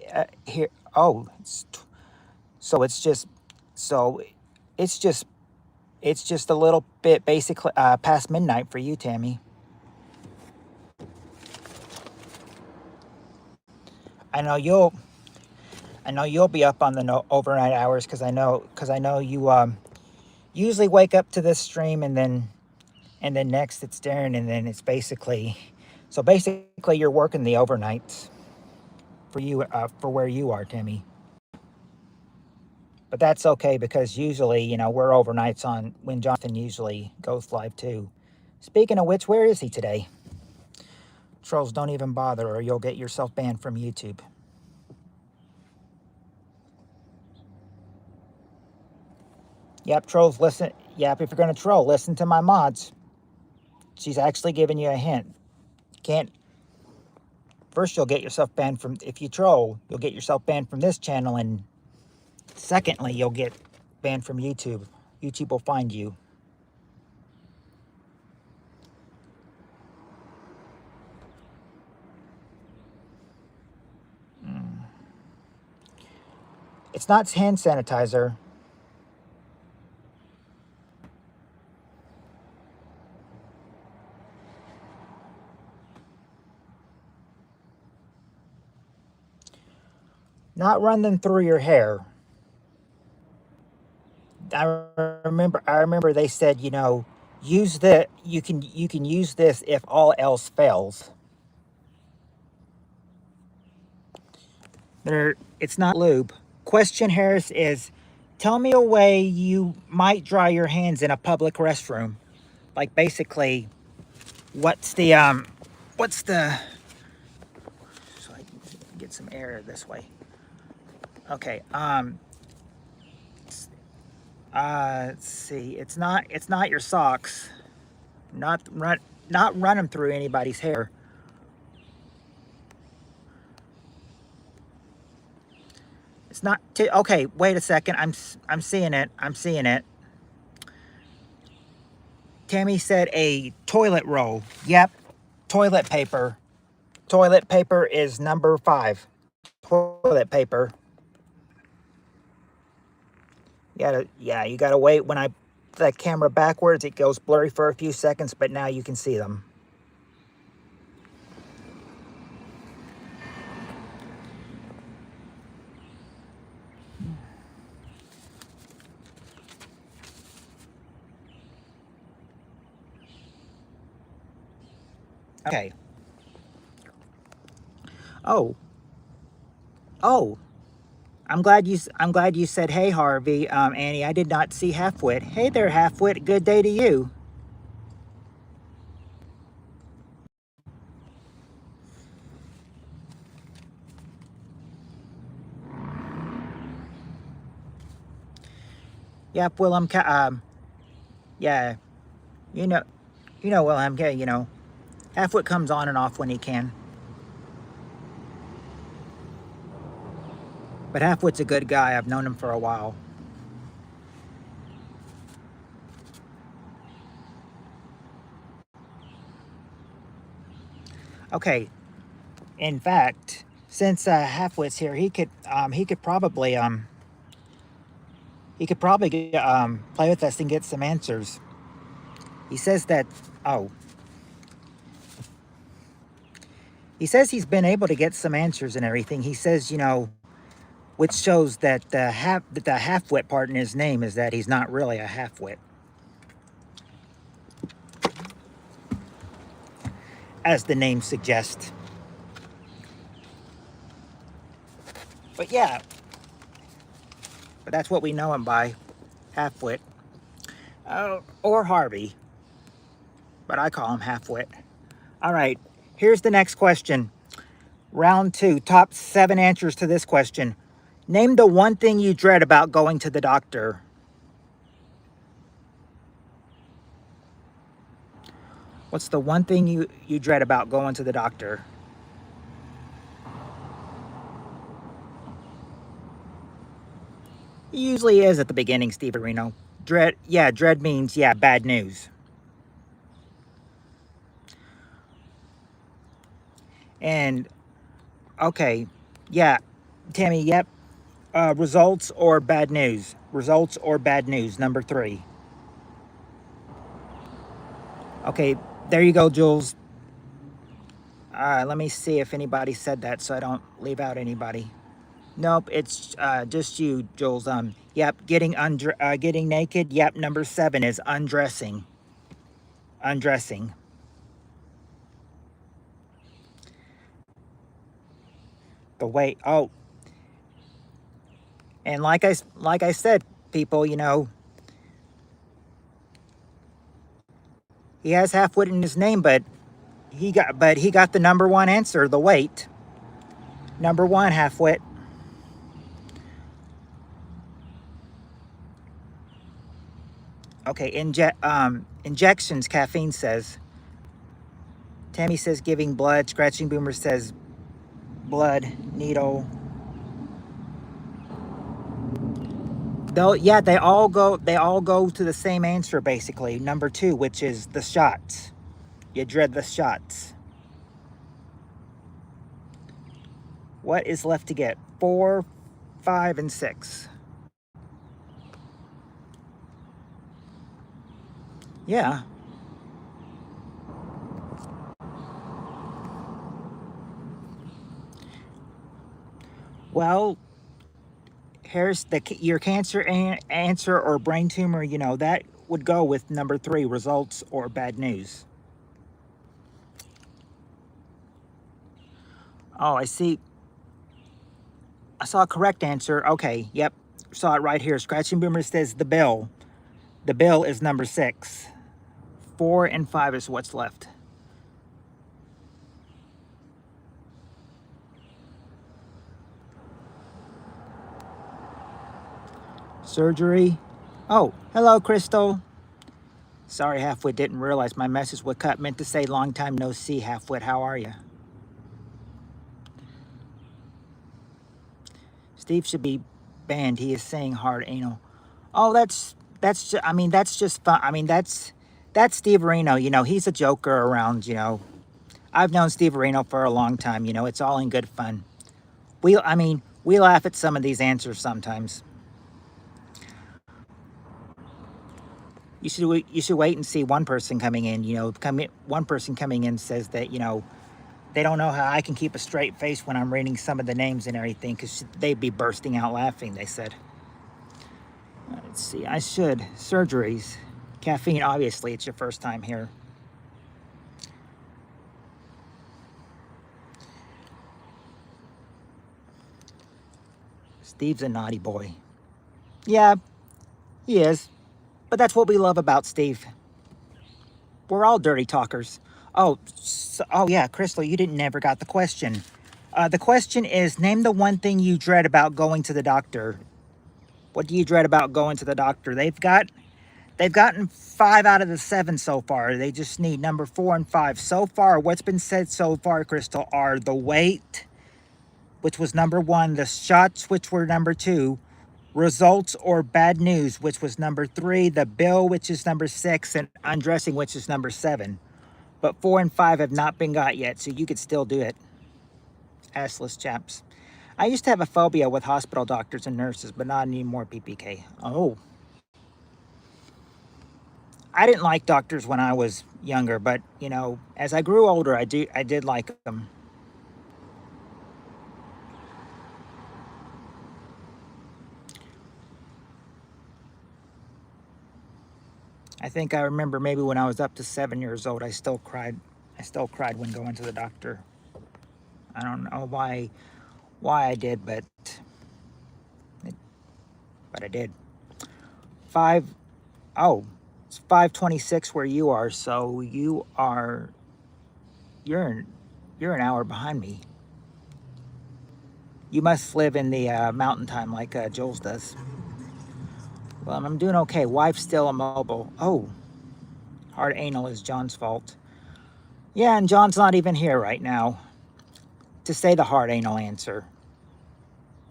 Speaker 1: here. Oh, so it's just so it's just a little bit basically past midnight for you, Tammy. I know you'll be up on the overnight hours because I know you usually wake up to this stream, and then next it's Darren, and then it's basically you're working the overnights for you for where you are, Tammy. But that's okay because usually, we're overnights on when Jonathan usually goes live too. Speaking of which, where is he today? Trolls, don't even bother or you'll get yourself banned from YouTube. Yep, trolls, listen. Yep, if you're going to troll, listen to my mods. She's actually giving you a hint. Can't. First, you'll get yourself banned from, if you troll, you'll get yourself banned from this channel, and secondly, you'll get banned from YouTube. YouTube will find you. It's not hand sanitizer. Not run them through your hair. I remember they said, you know, use the you can use this if all else fails. It's not lube. Question, Harris, is tell me a way you might dry your hands in a public restroom. Like basically, what's the so I can get some air this way. Okay, let's see. It's not your socks. Not run them through anybody's hair. It's not okay, wait a second. I'm seeing it. I'm seeing it. Tammy said a toilet roll. Yep. Toilet paper. Toilet paper is number 5. Toilet paper. You gotta wait. When I put the camera backwards, it goes blurry for a few seconds, but now you can see them. Okay. Oh. I'm glad you said hey, Harvey. Annie, I did not see Halfwit. Hey there, Halfwit. Good day to you. Yep, Willem. Yeah, you know, Willem. Okay, you know, Halfwit comes on and off when he can. But Halfwit's a good guy. I've known him for a while. Okay. In fact, since Halfwit's here, he could probably play with us and get some answers. He says that he says he's been able to get some answers and everything. He says, you know, which shows that the halfwit part in his name is that he's not really a halfwit, as the name suggests. But yeah, but that's what we know him by, halfwit. Or Harvey, but I call him halfwit. All right, here's the next question. Round 2, top 7 answers to this question. Name the one thing you dread about going to the doctor. What's the one thing you dread about going to the doctor? It usually is at the beginning, Steve Areno. Dread means, bad news. And, okay, yeah, Tammy, yep. Results or bad news? Results or bad news, number 3. Okay, there you go, Jules. Let me see if anybody said that so I don't leave out anybody. Nope, it's just you, Jules. Yep, getting naked. Yep, number 7 is undressing. Undressing. The way. Oh, and like I said, people, you know, he has halfwit in his name, but he got the number 1 answer, the weight. Number 1, halfwit. Okay, injections, caffeine says. Tammy says giving blood. Scratching Boomer says blood, needle. They all go to the same answer, basically. Number 2, which is the shots. You dread the shots. What is left to get? 4, 5, and 6. Yeah. Well, here's your cancer answer or brain tumor, you know, that would go with number 3, results or bad news. Oh, I see. I saw a correct answer. Okay, yep. Saw it right here. Scratching Boomer says the bill. The bill is number 6. 4 and 5 is what's left. Surgery. Oh, hello, Crystal. Sorry, Halfwit, didn't realize my message would cut. Meant to say long time no see, Halfwit. How are you? Steve should be banned. He is saying hard anal. Oh, I mean, that's just fun. I mean, that's Steve Reno. You know, he's a joker around, you know. I've known Steve Reno for a long time, you know. It's all in good fun. I mean, we laugh at some of these answers sometimes. You should wait and see one person coming in, you know, one person coming in says that, you know, they don't know how I can keep a straight face when I'm reading some of the names and everything, because they'd be bursting out laughing, they said. Let's see, I should. Surgeries. Caffeine, obviously, it's your first time here. Steve's a naughty boy. Yeah, he is. But that's what we love about Steve. We're all dirty talkers. Oh, oh yeah, Crystal, you never got the question. The question is, name the one thing you dread about going to the doctor. What do you dread about going to the doctor? They've gotten 5 out of the 7 so far. They just need number 4 and 5. So far, what's been said so far, Crystal, are the weight, which was number 1, the shots, which were number 2, results or bad news, which was number 3, the bill, which is number 6, and undressing, which is number 7. But 4 and 5 have not been got yet, so you could still do it. Assless chaps. I used to have a phobia with hospital doctors and nurses, but not anymore, PPK. Oh. I didn't like doctors when I was younger, but, you know, as I grew older, I did like them. I think I remember maybe when I was up to 7 years old, I still cried. I still cried when going to the doctor. I don't know why I did, but I did. 5. Oh, it's 5:26 where you are, so you're an hour behind me. You must live in the mountain time like Jules does. Well, I'm doing okay. Wife still immobile. Oh, hard anal is John's fault. Yeah, and John's not even here right now to say the hard anal answer.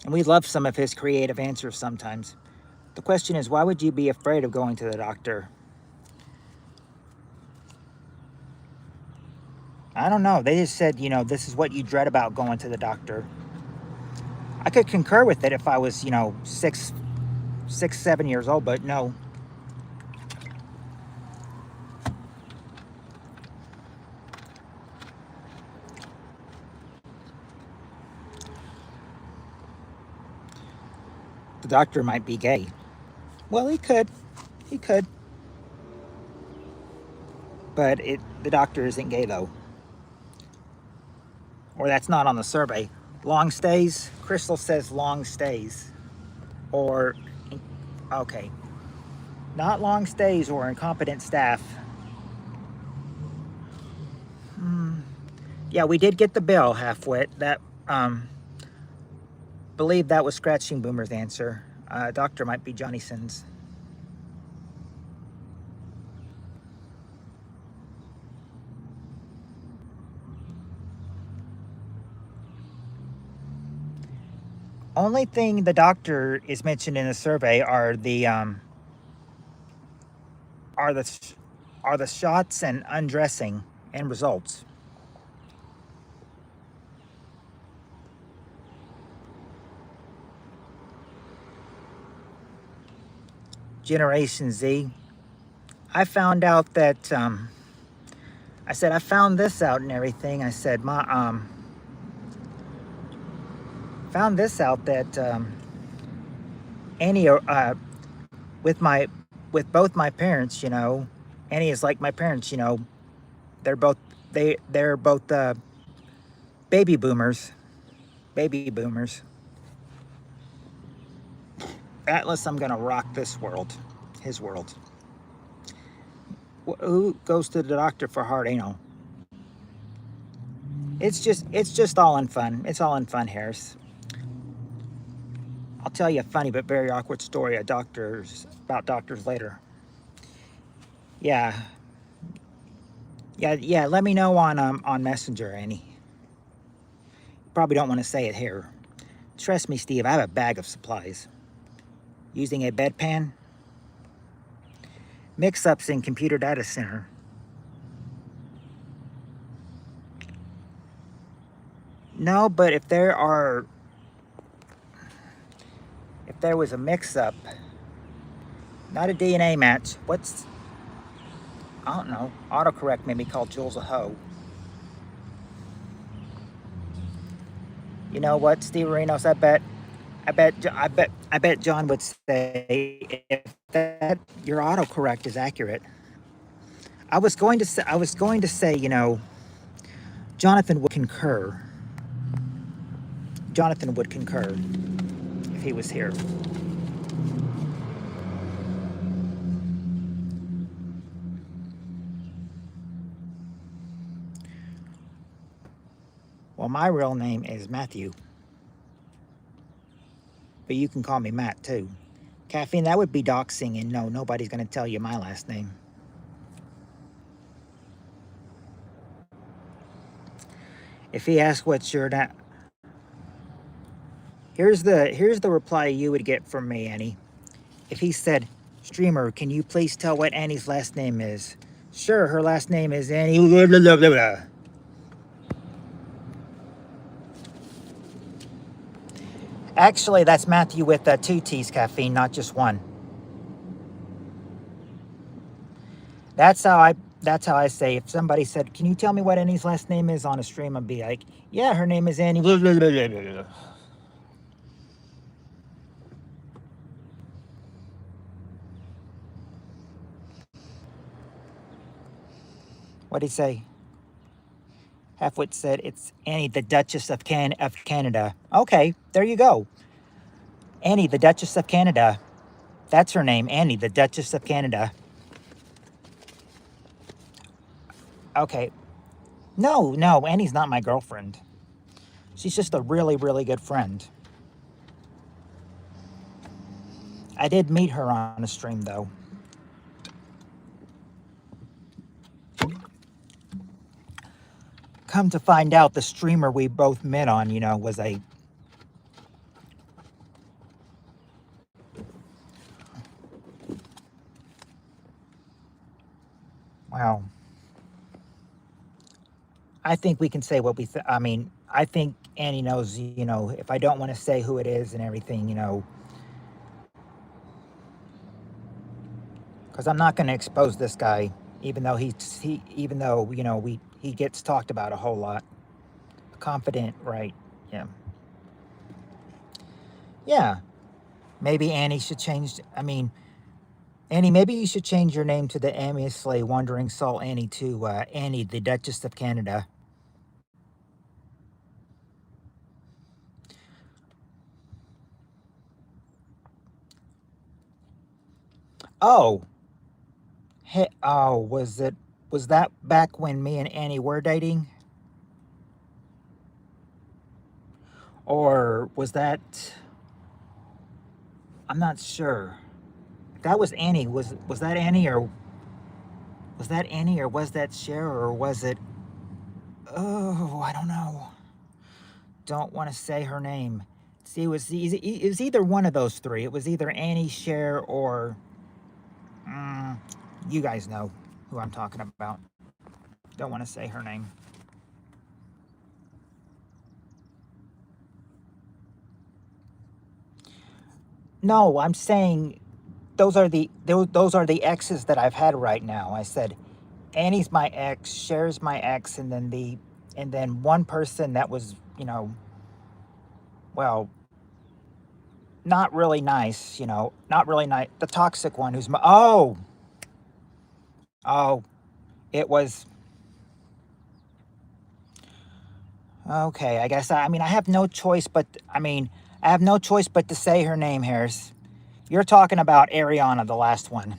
Speaker 1: And we love some of his creative answers sometimes. The question is, why would you be afraid of going to the doctor? I don't know. They just said, you know, this is what you dread about going to the doctor. I could concur with it if I was, you know, 6, 7 years old, but no. The doctor might be gay. Well, he could. He could. But the doctor isn't gay, though. Or that's not on the survey. Long stays? Crystal says long stays. Or, okay. Not long stays or incompetent staff. Yeah, we did get the bill, Halfwit. That, believe that was Scratching Boomer's answer. Doctor might be Johnny Sins. Only thing the doctor is mentioned in the survey are the shots and undressing and results. Generation Z. I found out that, I said, I found this out and everything. I said, found this out that, Annie, with my, with both my parents, you know, Annie is like my parents, you know, they're both, they're both, baby boomers, baby boomers. Atlas, I'm gonna rock this world, his world. Who goes to the doctor for heart anal? It's just all in fun. It's all in fun, Harris. I'll tell you a funny but very awkward story about doctors later. Yeah, yeah. Let me know on Messenger, Annie. Probably don't want to say it here. Trust me, Steve. I have a bag of supplies. Using a bedpan. Mix-ups in computer data center. No, but if there was a mix-up, not a DNA match. I don't know. Autocorrect made me call Jules a hoe. You know what, Steve Arenos? I bet John would say if that your autocorrect is accurate. I was going to say, you know, Jonathan would concur. Jonathan would concur if he was here. Well, my real name is Matthew, but you can call me Matt too. Caffeine, that would be doxing, and no, nobody's going to tell you my last name. If he asks what's your name, here's the reply you would get from me, Annie. If he said, "Streamer, can you please tell what Annie's last name is?" Sure, her last name is Annie. Blah, blah, blah, blah. Actually, that's Matthew with 2 T's, Caffeine, not just one. That's how I say. If somebody said, "Can you tell me what Annie's last name is?" on a stream, I'd be like, "Yeah, her name is Annie." Blah, blah, blah, blah, blah. What'd he say? Halfwit said it's Annie, the Duchess of Canada. Okay, there you go. Annie, the Duchess of Canada. That's her name, Annie, the Duchess of Canada. Okay. No, Annie's not my girlfriend. She's just a really, really good friend. I did meet her on a stream, though. Come to find out, the streamer we both met on, you know, was a... Wow. I think we can say what we... I mean, I think Annie knows, you know, if I don't want to say who it is and everything, you know... Because I'm not going to expose this guy, even though even though, you know, he gets talked about a whole lot. Confident, right? Yeah. Yeah. Maybe Annie should change... I mean... Annie, maybe you should change your name to the aimlessly wandering soul Annie to Annie, the Duchess of Canada. Oh, hey, oh, was that back when me and Annie were dating? Or was that... I'm not sure. That was Annie. Was that Annie, or was that Annie, or was that Cher, or was it... Oh, I don't know. Don't want to say her name. See, it was either one of those three. It was either Annie, Cher, or... you guys know who I'm talking about. Don't want to say her name. No, I'm saying those are the exes that I've had right now. I said Annie's my ex, Cher's my ex, and then one person that was, well, not really nice, not really nice. The toxic one who's my oh, it was okay. I guess I mean I have no choice but I have no choice but to say her name, Harris. You're talking about Ariana, the last one.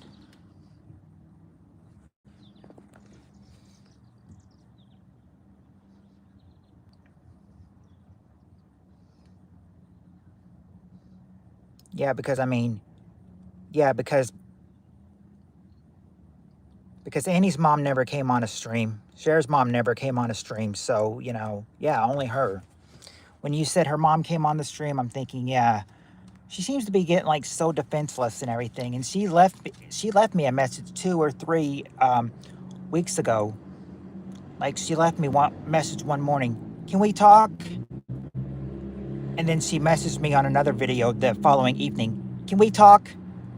Speaker 1: Yeah, because yeah, because Annie's mom never came on a stream. Cher's mom never came on a stream, so yeah, only her. When you said her mom came on the stream, I'm thinking, yeah, she seems to be getting like so defenseless and everything. And she left me a message 2 or 3 weeks ago. Like she left me one message one morning. Can we talk? And then she messaged me on another video the following evening. Can we talk?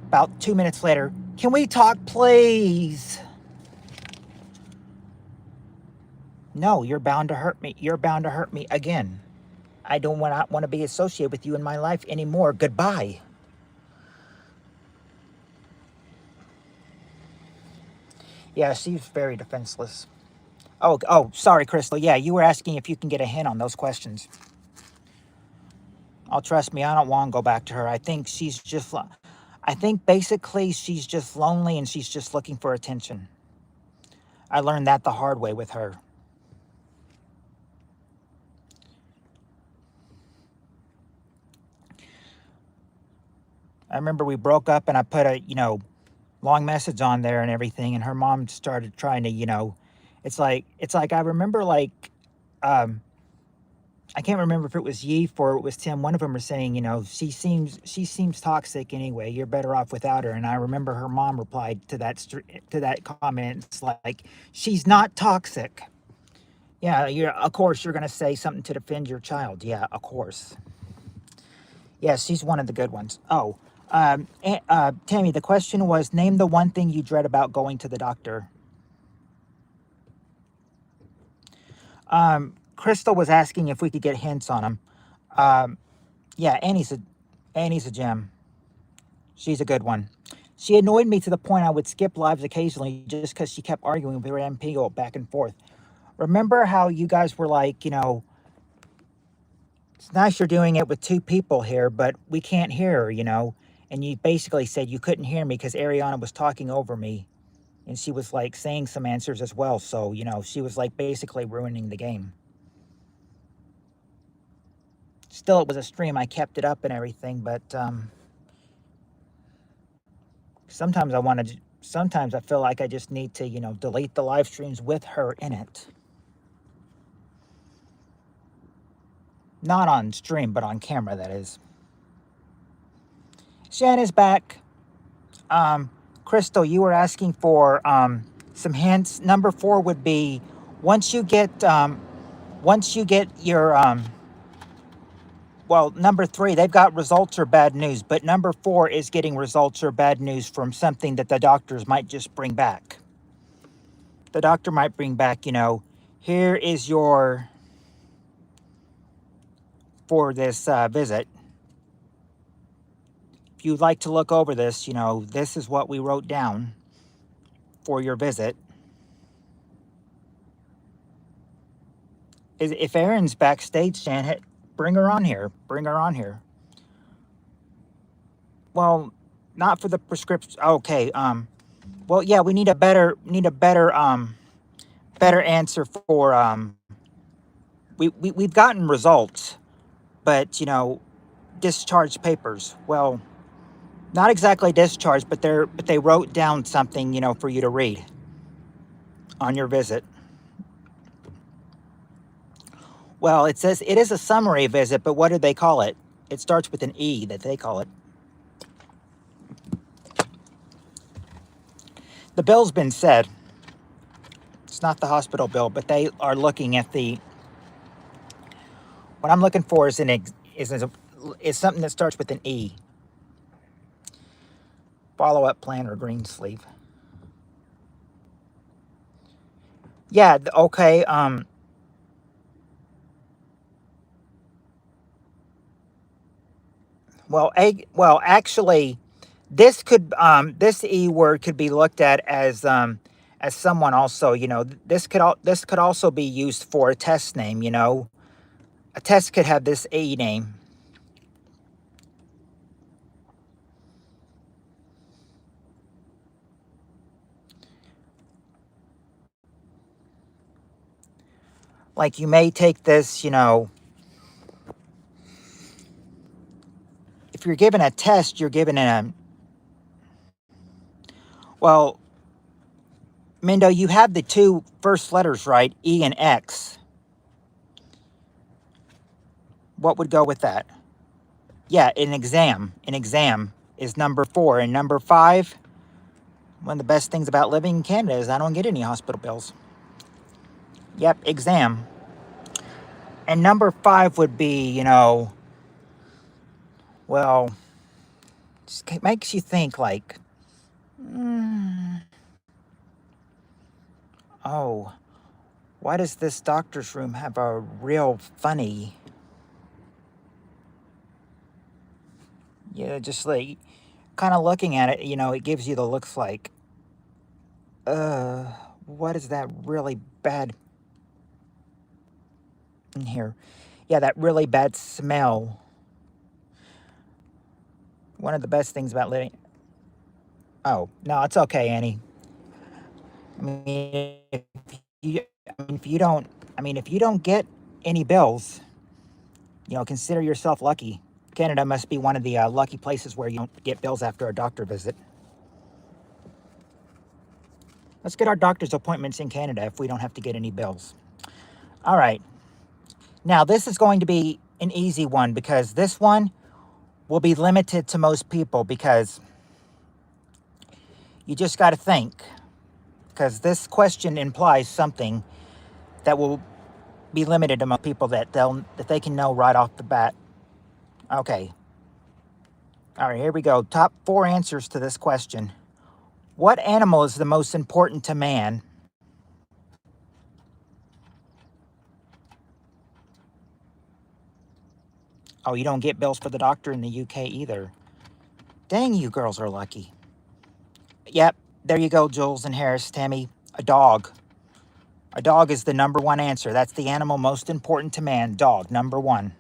Speaker 1: About 2 minutes later. Can we talk, please? No, you're bound to hurt me. You're bound to hurt me again. I don't want to be associated with you in my life anymore. Goodbye. Yeah, she's very defenseless. Oh, sorry, Crystal. Yeah, you were asking if you can get a hint on those questions. Oh, trust me, I don't want to go back to her. I think basically she's just lonely and she's just looking for attention. I learned that the hard way with her. I remember we broke up and I put a, long message on there and everything, and her mom started trying to, it's like I remember I can't remember if it was Yeef or it was Tim. One of them were saying, she seems toxic anyway. You're better off without her. And I remember her mom replied to that comment. It's like, she's not toxic. Yeah, of course you're gonna say something to defend your child. Yeah, of course. Yeah, she's one of the good ones. Oh, Tammy, the question was, name the one thing you dread about going to the doctor. Crystal was asking if we could get hints on him. Yeah, Annie's a gem. She's a good one. She annoyed me to the point I would skip lives occasionally just because she kept arguing with Ram Pigo back and forth. Remember how you guys were like, it's nice you're doing it with 2 people here, but we can't hear her. And you basically said you couldn't hear me because Ariana was talking over me. And she was like saying some answers as well. So, she was like basically ruining the game. Still, it was a stream. I kept it up and everything, but sometimes I feel like I just need to, delete the live streams with her in it. Not on stream, but on camera, that is. Shan is back. Crystal, you were asking for some hints. Number 4 would be once you get your well, number 3, they've got results or bad news, but number 4 is getting results or bad news from something that the doctors might just bring back. The doctor might bring back, here is your for this visit. If you'd like to look over this, this is what we wrote down for your visit. If Erin's backstage, Shan, bring her on here. Bring her on here. Well, not for the prescription. Okay. Well, yeah, we need a better better answer for we've gotten results, but discharge papers. Well, not exactly discharged, but they wrote down something, for you to read on your visit. Well, it says it is a summary visit, but what do they call it? It starts with an E that they call it. The bill's been said. It's not the hospital bill, but they are looking at the. What I'm looking for is something that starts with an E. Follow-up plan or green sleeve. Yeah, okay. Well, actually, this E word could be looked at as someone also, this could also be used for a test name, A test could have this E name. Like you may take this, if you're given a test, you're given well, Mindo, you have the two first letters right, E and X. What would go with that? Yeah, an exam. An exam is number 4. And number 5, one of the best things about living in Canada is I don't get any hospital bills. Yep, exam. And number 5 would be, well, just makes you think like, oh, why does this doctor's room have a real funny, just like kind of looking at it, it gives you the looks like, what is that really bad in here? Yeah, that really bad smell. One of the best things about living. Oh, no, it's okay, Annie. I mean, if you don't, if you don't get any bills, consider yourself lucky. Canada must be one of the lucky places where you don't get bills after a doctor visit. Let's get our doctor's appointments in Canada if we don't have to get any bills. All right. Now, this is going to be an easy one because this one will be limited to most people because you just got to think. Because this question implies something that will be limited to most people that they can know right off the bat. Okay. All right, here we go. Top 4 answers to this question. What animal is the most important to man? Oh, you don't get bills for the doctor in the UK either. Dang, you girls are lucky. Yep, there you go, Jules and Harris, Tammy. A dog. A dog is the number 1 answer. That's the animal most important to man. Dog, number 1.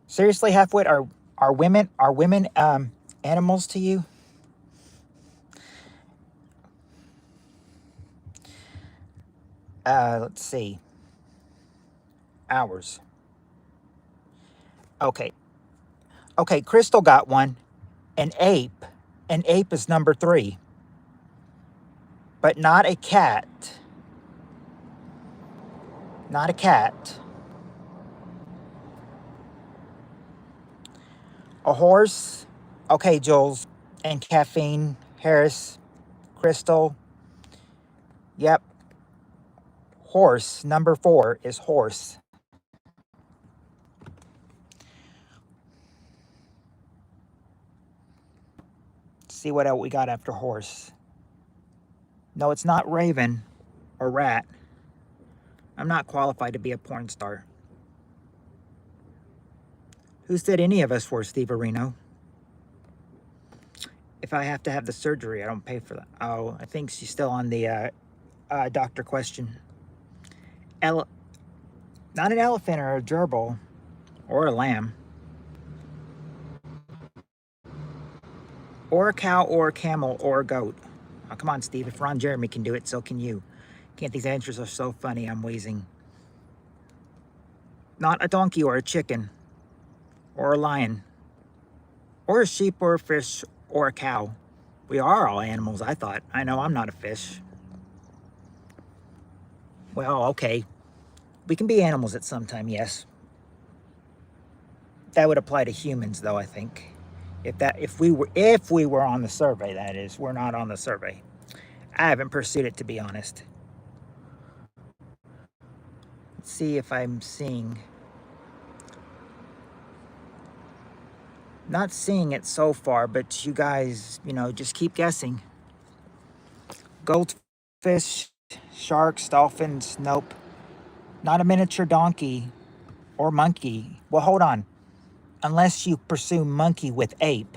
Speaker 1: Seriously, Halfwit, are women animals to you? Let's see. Hours. Okay. Okay, Crystal got one. An ape. An ape is number 3. But not a cat. Not a cat. A horse. Okay, Jules. And Caffeine. Harris. Crystal. Yep. Horse. Number 4 is horse. See what else we got after horse. No, it's not raven or rat. I'm not qualified to be a porn star. Who said any of us were, Steve Areno? If I have to have the surgery, I don't pay for that. Oh, I think she's still on the doctor question. Not an elephant or a gerbil or a lamb. Or a cow or a camel or a goat. Oh, come on, Steve. If Ron Jeremy can do it, so can you. Can't these answers are so funny, I'm wheezing. Not a donkey or a chicken. Or a lion. Or a sheep or a fish or a cow. We are all animals, I thought. I know I'm not a fish. Well, okay. We can be animals at some time, yes. That would apply to humans, though, I think. If we were on the survey, that is. We're not on the survey. I haven't pursued it, to be honest. Let's see if I'm seeing. Not seeing it so far, but you guys, just keep guessing. Goldfish, sharks, dolphins, nope. Not a miniature donkey or monkey. Well, hold on. Unless you pursue monkey with ape.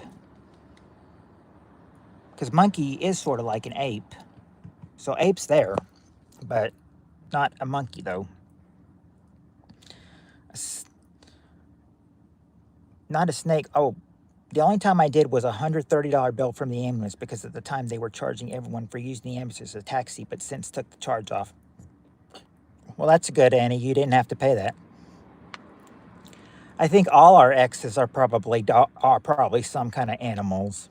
Speaker 1: Because monkey is sort of like an ape. So ape's there, but not a monkey, though. Not a snake. Oh, the only time I did was a $130 bill from the ambulance because at the time they were charging everyone for using the ambulance as a taxi, but since took the charge off. Well, that's good, Annie. You didn't have to pay that. I think all our exes are probably some kind of animals.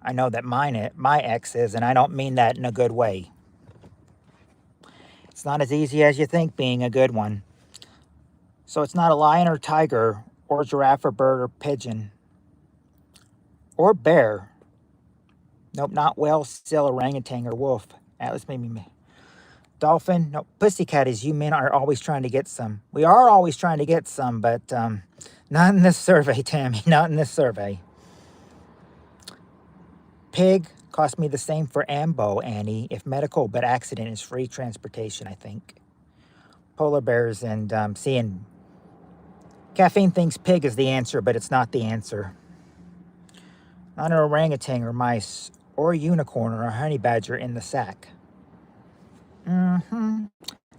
Speaker 1: I know that my ex is, and I don't mean that in a good way. It's not as easy as you think being a good one. So it's not a lion or tiger or giraffe or bird or pigeon or bear. Nope, not whale, still orangutan or wolf. Atlas made me. Dolphin. Nope. Pussycat is you men are always trying to get some. We are always trying to get some, but not in this survey, Tammy. Not in this survey. Pig cost me the same for Ambo, Annie. If medical but accident is free transportation, I think. Polar bears and seeing. Caffeine thinks pig is the answer, but it's not the answer. Not an orangutan or mice or a unicorn or a honey badger in the sack.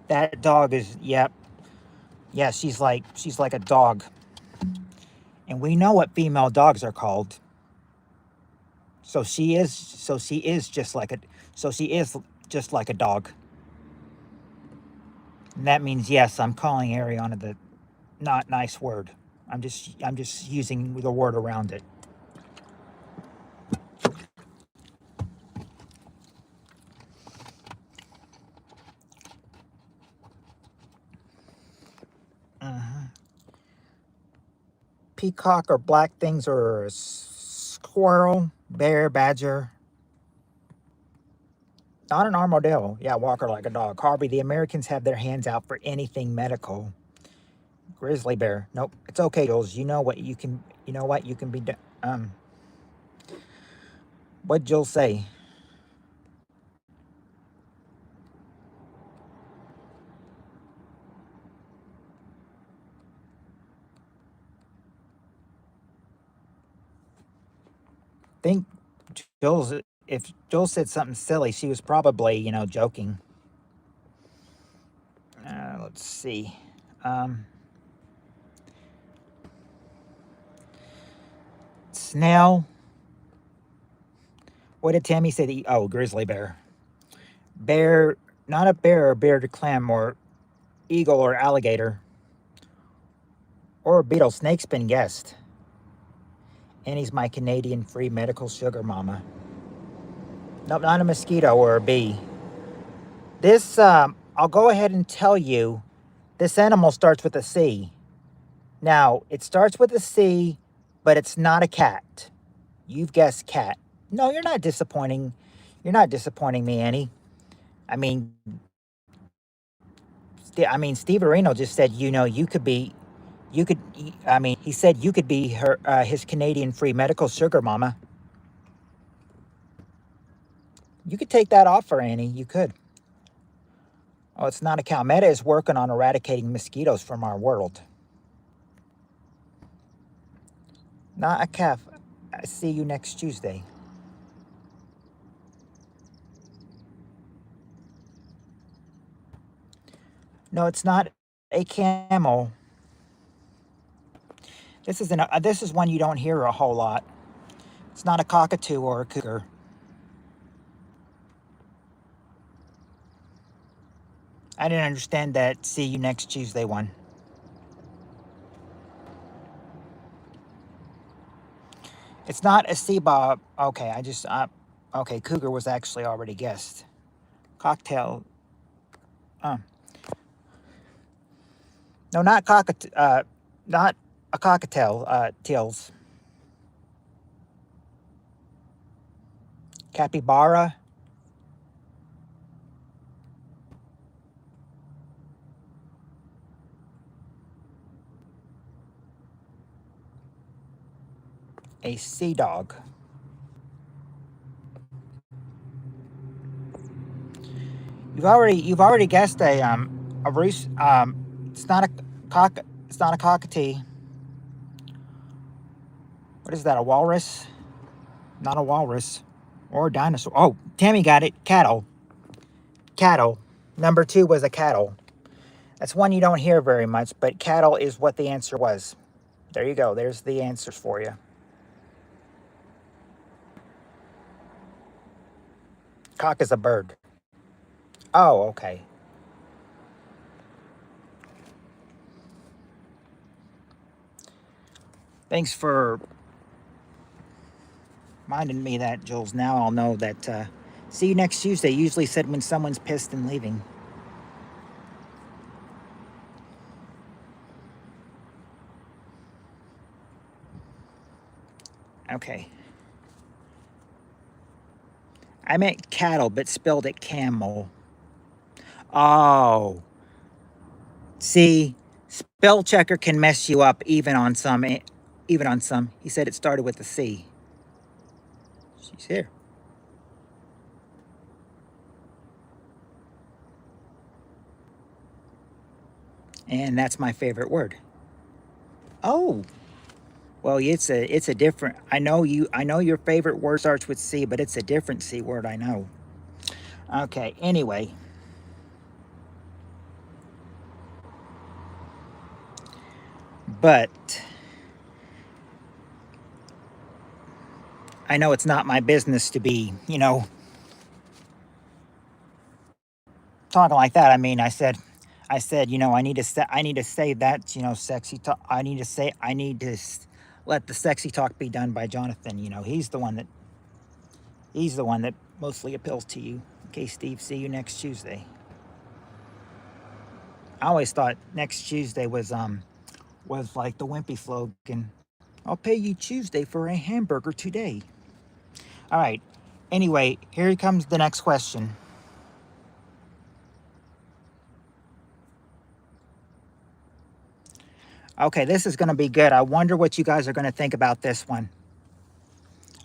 Speaker 1: That dog is, yep. Yeah, she's like a dog. And we know what female dogs are called. So she is just like a dog. And that means yes, I'm calling Ariana the not nice word. I'm just using the word around it. Peacock or black things or a squirrel, bear, badger. Not an armadillo. Yeah, Walker like a dog. Harvey, the Americans have their hands out for anything medical. Grizzly bear. Nope. It's okay, Jules. You know what you can be what'd Jill say? Think if Jill said something silly, she was probably, joking. Let's see. Snail. What did Tammy say? Oh, grizzly bear. Bear, not a bear or bearded clam or eagle or alligator. Or a beetle. Snake's been guessed. Annie's my Canadian free medical sugar mama. Nope, not a mosquito or a bee. This, I'll go ahead and tell you, this animal starts with a C. Now, it starts with a C, but it's not a cat. You've guessed cat. No, you're not disappointing. You're not disappointing me, Annie. I mean, Steve Areno just said, you could be, he said you could be his Canadian free medical sugar mama. You could take that offer, Annie. You could. Oh, it's not a cow. Meta is working on eradicating mosquitoes from our world. Not a calf. I see you next Tuesday. No, it's not a camel. This is one you don't hear a whole lot. It's not a cockatoo or a cougar. I didn't understand that see you next Tuesday one. It's not a sea bob. Okay, okay, cougar was actually already guessed. Cocktail. No, not a cockatiel, tails. Capybara. A sea dog. You've already guessed a roost. It's not a cock. It's not a cockatoo. What is that? A walrus? Not a walrus. Or a dinosaur. Oh, Tammy got it. Cattle. Cattle. Number 2 was a cattle. That's one you don't hear very much, but cattle is what the answer was. There you go. There's the answers for you. Cock is a bird. Oh, okay. Thanks for reminding me that, Jules. Now I'll know that. See you next Tuesday. Usually said when someone's pissed and leaving. Okay. I meant cattle, but spelled it camel. Oh. See, spell checker can mess you up even on some. Even on some. He said it started with a C. She's here. And that's my favorite word. Oh. Well, it's a different. I know your favorite word starts with C, but it's a different C word, I know. Okay, anyway. But I know it's not my business to be, talking like that. I mean, I said, I need to say that, sexy talk. I need to let the sexy talk be done by Jonathan. He's the one that mostly appeals to you. Okay, Steve, see you next Tuesday. I always thought next Tuesday was like the Wimpy slogan. I'll pay you Tuesday for a hamburger today. All right. Anyway, here comes the next question. Okay, this is going to be good. I wonder what you guys are going to think about this one.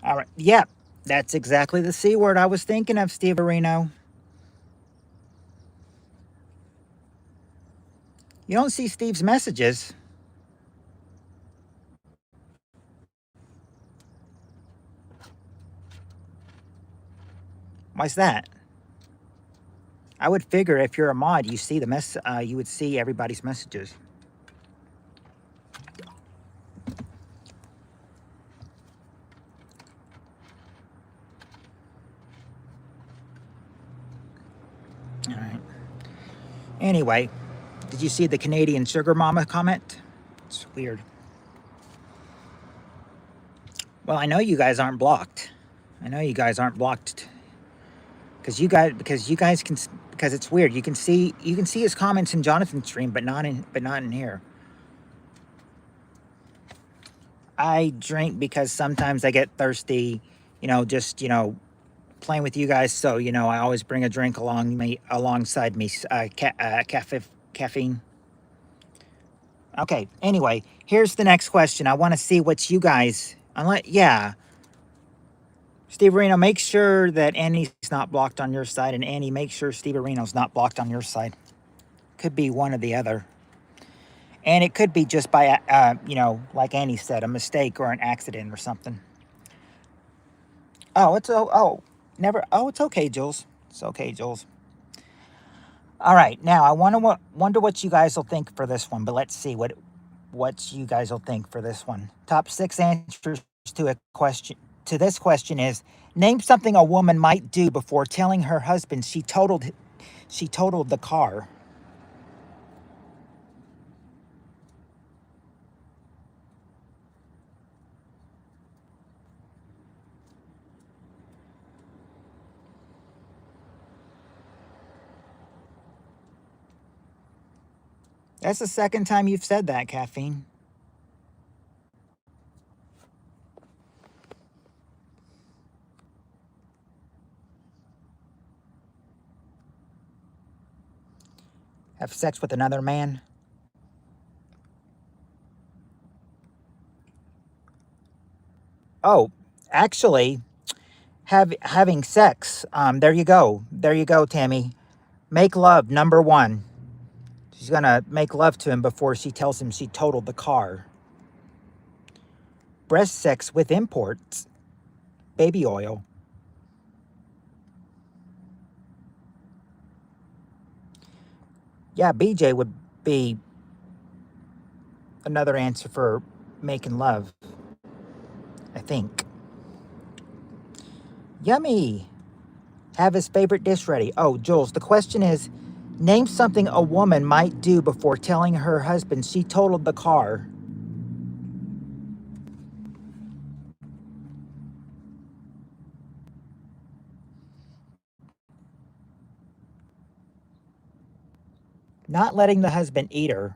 Speaker 1: All right. Yep, that's exactly the C word I was thinking of, Steve Areno. You don't see Steve's messages. Why's that? I would figure if you're a mod, you see you would see everybody's messages. All right. Anyway, did you see the Canadian Sugar Mama comment? It's weird. Well, I know you guys aren't blocked. Because you guys can, because it's weird. You can see his comments in Jonathan's stream, but not in here. I drink because sometimes I get thirsty, just playing with you guys. So I always bring a drink alongside me, caffeine. Okay. Anyway, here's the next question. I want to see what you guys. Steve Areno, make sure that Annie's not blocked on your side, and Annie, make sure Steve Areno's not blocked on your side. Could be one or the other. And it could be just by, like Annie said, a mistake or an accident or something. Oh, it's okay, Jules. It's okay, Jules. All right, now I wonder what you guys will think for this one, but let's see what you guys will think for this one. Top 6 answers to this question is: name something a woman might do before telling her husband she totaled the car. That's the second time you've said that, Caffeine. Have sex with another man? Oh, actually, having sex. There you go. There you go, Tammy. Make love, number one. She's gonna make love to him before she tells him she totaled the car. Breast sex with imports. Baby oil. Yeah, BJ would be another answer for making love, I think. Yummy. Have his favorite dish ready. Oh, Jules, the question is, name something a woman might do before telling her husband she totaled the car. Not letting the husband eat her.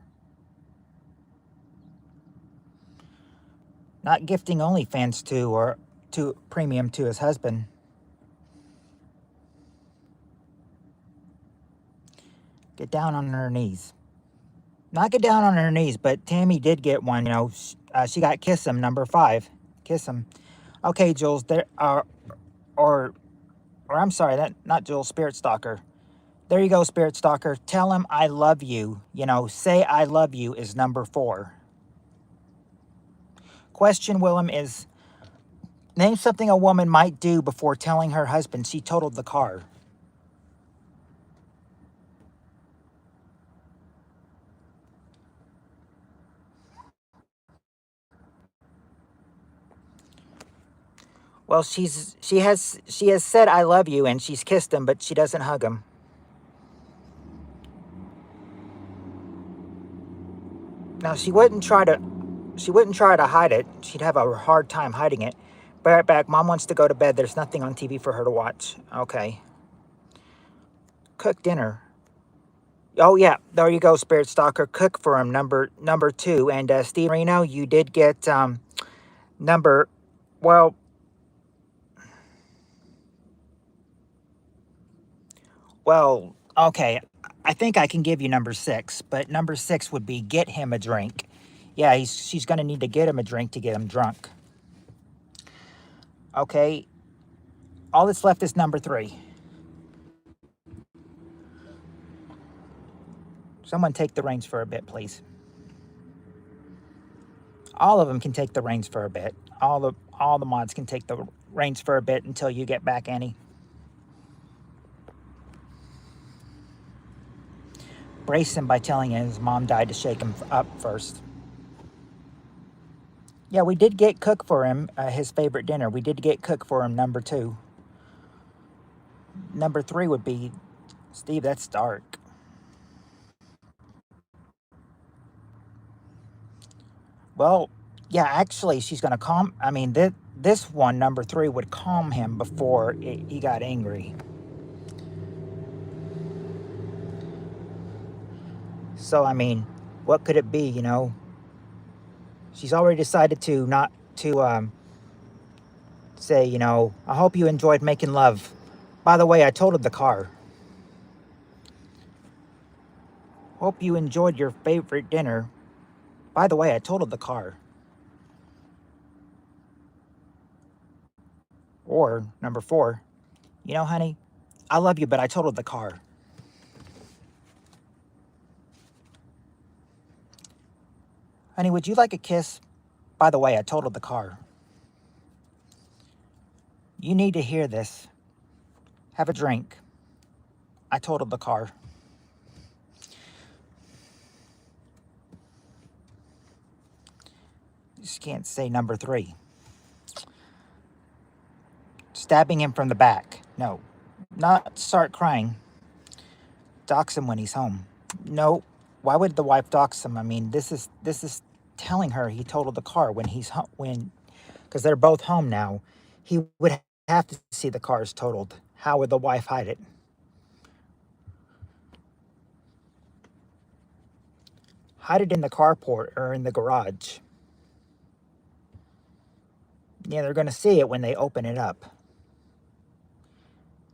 Speaker 1: Not gifting OnlyFans to or to premium to his husband. Get down on her knees. Not get down on her knees, but Tammy did get one. You know, she got kiss him, number 5. Kiss him. Okay, Jules. There are, or I'm sorry, that not Jules. Spirit Stalker. There you go, Spirit Stalker. Tell him I love you. You know, say I love you is number 4. Question, Willem, is name something a woman might do before telling her husband she totaled the car. Well, she has said I love you and she's kissed him, but she doesn't hug him. Now she wouldn't try to hide it. She'd have a hard time hiding it. Be right back. Mom wants to go to bed. There's nothing on TV for her to watch. Okay. Cook dinner. Oh yeah, there you go, Spirit Stalker. Cook for him, number 2. And Steve Reno, you did get number. Well, okay. I think I can give you number 6, but number 6 would be get him a drink. Yeah, she's going to need to get him a drink to get him drunk. Okay. All that's left is number 3. Someone take the reins for a bit, please. All of them can take the reins for a bit. All the mods can take the reins for a bit until you get back, Annie. Brace him by telling him his mom died to shake him up first. Yeah, we did get cook for him, his favorite dinner. We did get cook for him, number 2. Number 3 would be, Steve, that's dark. Well, yeah, actually, she's going to calm. I mean, this one, number 3, would calm him before he got angry. So, I mean, what could it be, you know? She's already decided to not to say, you know, I hope you enjoyed making love. By the way, I totaled the car. Hope you enjoyed your favorite dinner. By the way, I totaled the car. Or, number 4, you know, honey, I love you, but I totaled the car. Honey, would you like a kiss? By the way, I totaled the car. You need to hear this. Have a drink. I totaled the car. Just can't say number 3. Stabbing him from the back. No. Not start crying. Dox him when he's home. No. Why would the wife dox him? I mean, this is telling her he totaled the car when he's home, because they're both home now. He would have to see the cars totaled. How would the wife hide it? Hide it in the carport or in the garage. Yeah, they're going to see it when they open it up.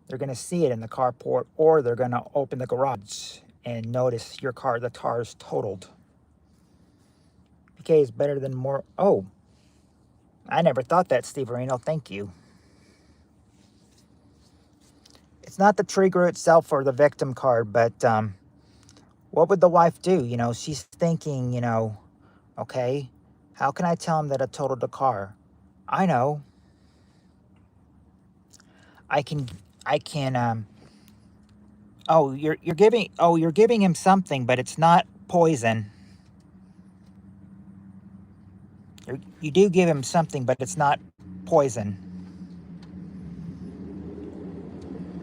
Speaker 1: They're going to see it in the carport, or they're going to open the garage and notice the car's totaled. PK is better than more. Oh, I never thought that, Steve Areno. Thank you. It's not the trigger itself or the victim card, but what would the wife do? You know, she's thinking, you know, okay, how can I tell him that I totaled the car? I know. I can, oh, you're giving him something, but it's not poison. You do give him something, but it's not poison.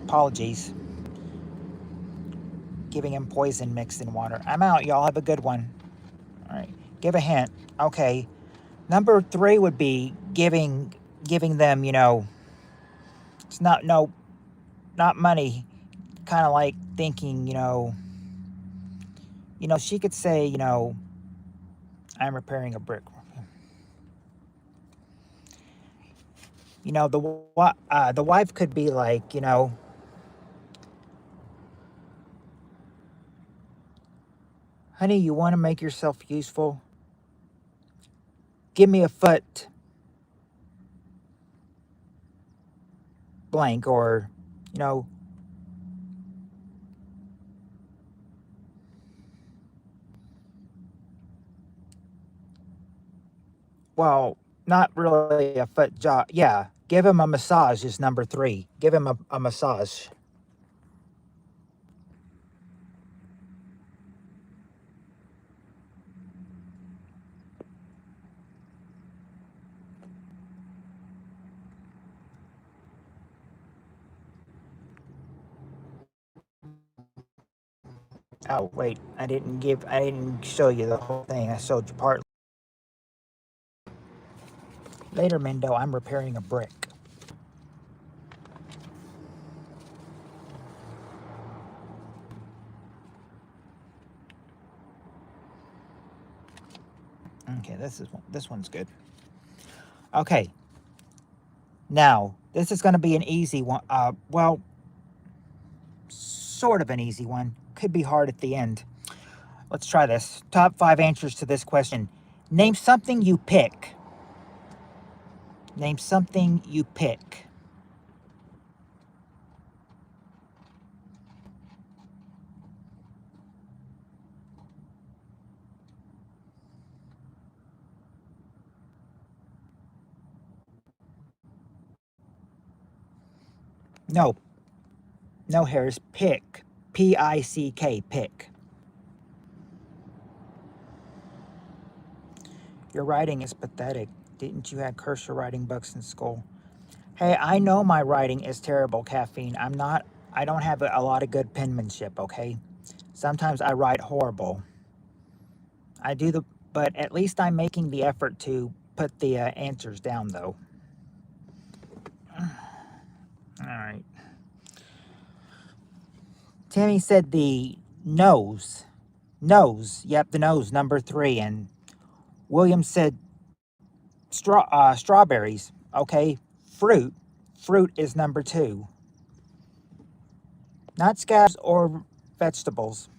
Speaker 1: Apologies. Giving him poison mixed in water. I'm out, y'all. Have a good one. All right. Give a hint. Okay. Number 3 would be giving them, you know, it's not money. Kind of like thinking, you know, she could say, you know, I'm repairing a brick. You know, the wife could be like, you know, honey, you want to make yourself useful? Give me a foot blank, or, you know, well, not really a foot job. Yeah, give him a massage is number 3. Give him a massage. Oh, wait, I didn't show you the whole thing. I showed you part. Later, Mendo, I'm repairing a brick. Okay, this one's good. Okay. Now, this is going to be an easy one. Well, sort of an easy one. Could be hard at the end. Let's try this. Top 5 answers to this question. Name something you pick. Name something you pick. No. No, Harris. Pick. P-I-C-K. Pick. Your writing is pathetic. Didn't you have cursor writing books in school? Hey, I know my writing is terrible, Caffeine. I don't have a lot of good penmanship, okay? Sometimes I write horrible. But at least I'm making the effort to put the answers down, though. All right. Tammy said the nose. Nose. Yep, the nose, number 3. And William said strawberries. Okay. Fruit. Fruit is number 2. Not scabs or vegetables.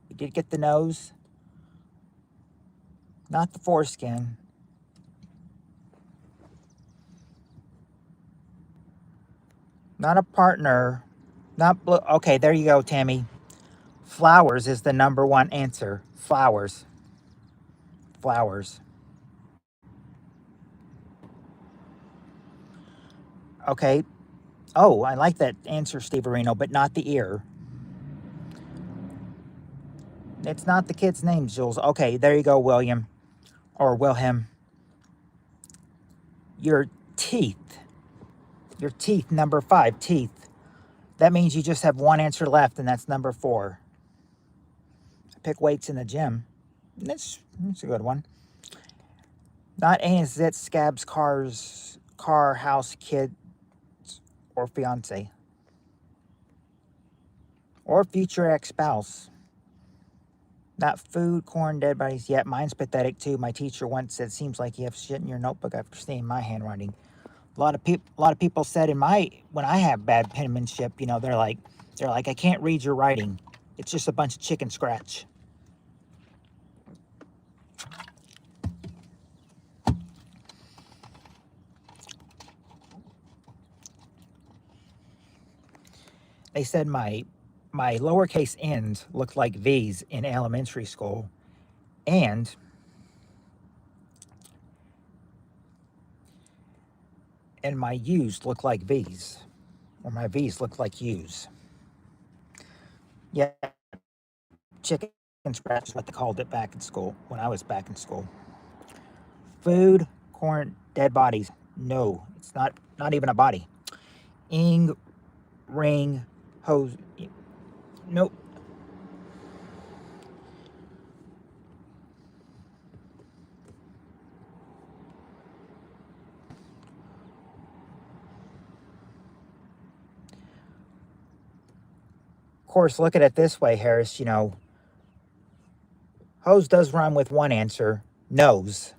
Speaker 1: You did get the nose. Not the foreskin. Not a partner. Not blue. Okay, there you go, Tammy. Flowers is the number 1 answer. Flowers. Flowers. Okay. Oh, I like that answer, Steve Areno, but not the ear. It's not the kid's name, Jules. Okay, there you go, William. Or Wilhelm. Your teeth. Your teeth, number 5, teeth. That means you just have 1 answer left, and that's number 4. I pick weights in the gym. That's a good one. Not ANZ, scabs, cars, car, house, kids, or fiance. Or future ex-spouse. Not food, corn, dead bodies. Yet mine's pathetic too. My teacher once said, "Seems like you have shit in your notebook after seeing my handwriting." A lot of people said when I have bad penmanship, they're like, "I can't read your writing. It's just a bunch of chicken scratch." They said my lowercase n's looked like V's in elementary school, and my U's look like V's, or my V's look like U's. Yeah, chicken scratch is what they called it back in school, when I was back in school. Food, corn, dead bodies. No, it's not even a body. Ing, ring, hose. Nope. Of course, look at it this way, Harris. Hose does rhyme with one answer, nose.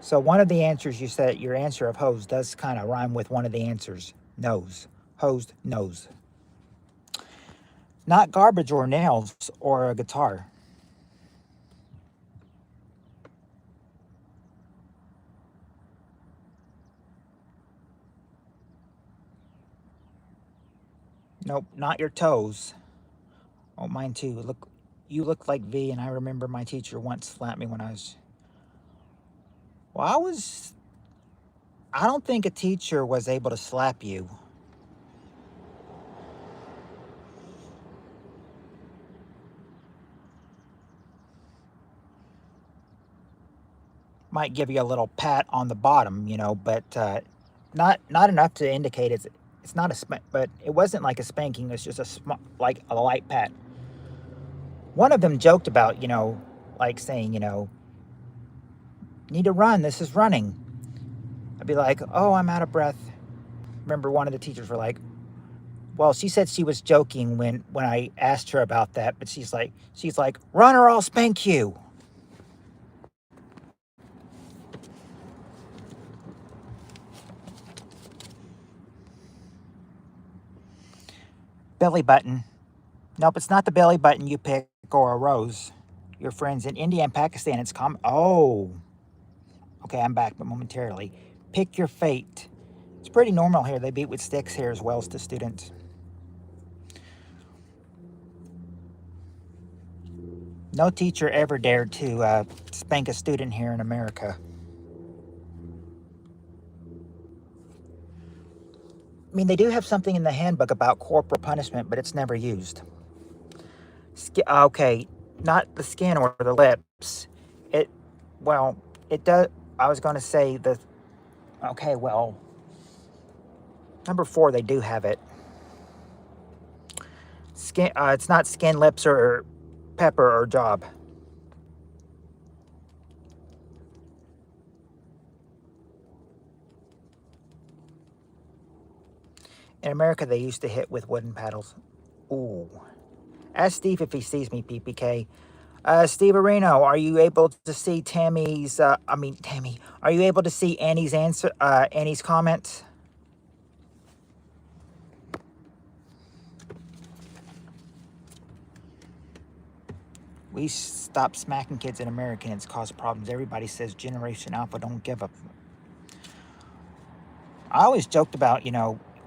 Speaker 1: So one of the answers you said, your answer of hose does kind of rhyme with one of the answers, nose. Hosed, nose. Not garbage or nails or a guitar. Nope, not your toes. Oh, mine too. You look like V, and I remember my teacher once slapped me when I was. Well, I don't think a teacher was able to slap you. Might give you a little pat on the bottom, but not enough to indicate it's not a spank, but it wasn't like a spanking. It's just like a light pat. One of them joked about, like saying, need to run. This is running. I'd be like, oh, I'm out of breath. Remember, one of the teachers were like, well, she said she was joking when I asked her about that, but she's like, run or I'll spank you. Belly button. Nope, it's not the belly button you pick or a rose. Your friends in India and Pakistan, it's common. Oh, okay, I'm back, but momentarily. Pick your fate. It's pretty normal here. They beat with sticks here as well as to students. No teacher ever dared to spank a student here in America. I mean, they do have something in the handbook about corporal punishment, but it's never used. Okay, not the skin or the lips. It does. I was going to say okay, well, number 4, they do have it. Skin. It's not skin, lips, or pepper or job. In America, they used to hit with wooden paddles. Ooh. Ask Steve if he sees me, PPK. Steve Areno, are you able to see Tammy's, Tammy, are you able to see Annie's answer, Annie's comments? We stop smacking kids in America and it's caused problems. Everybody says Generation Alpha don't give up. I always joked about,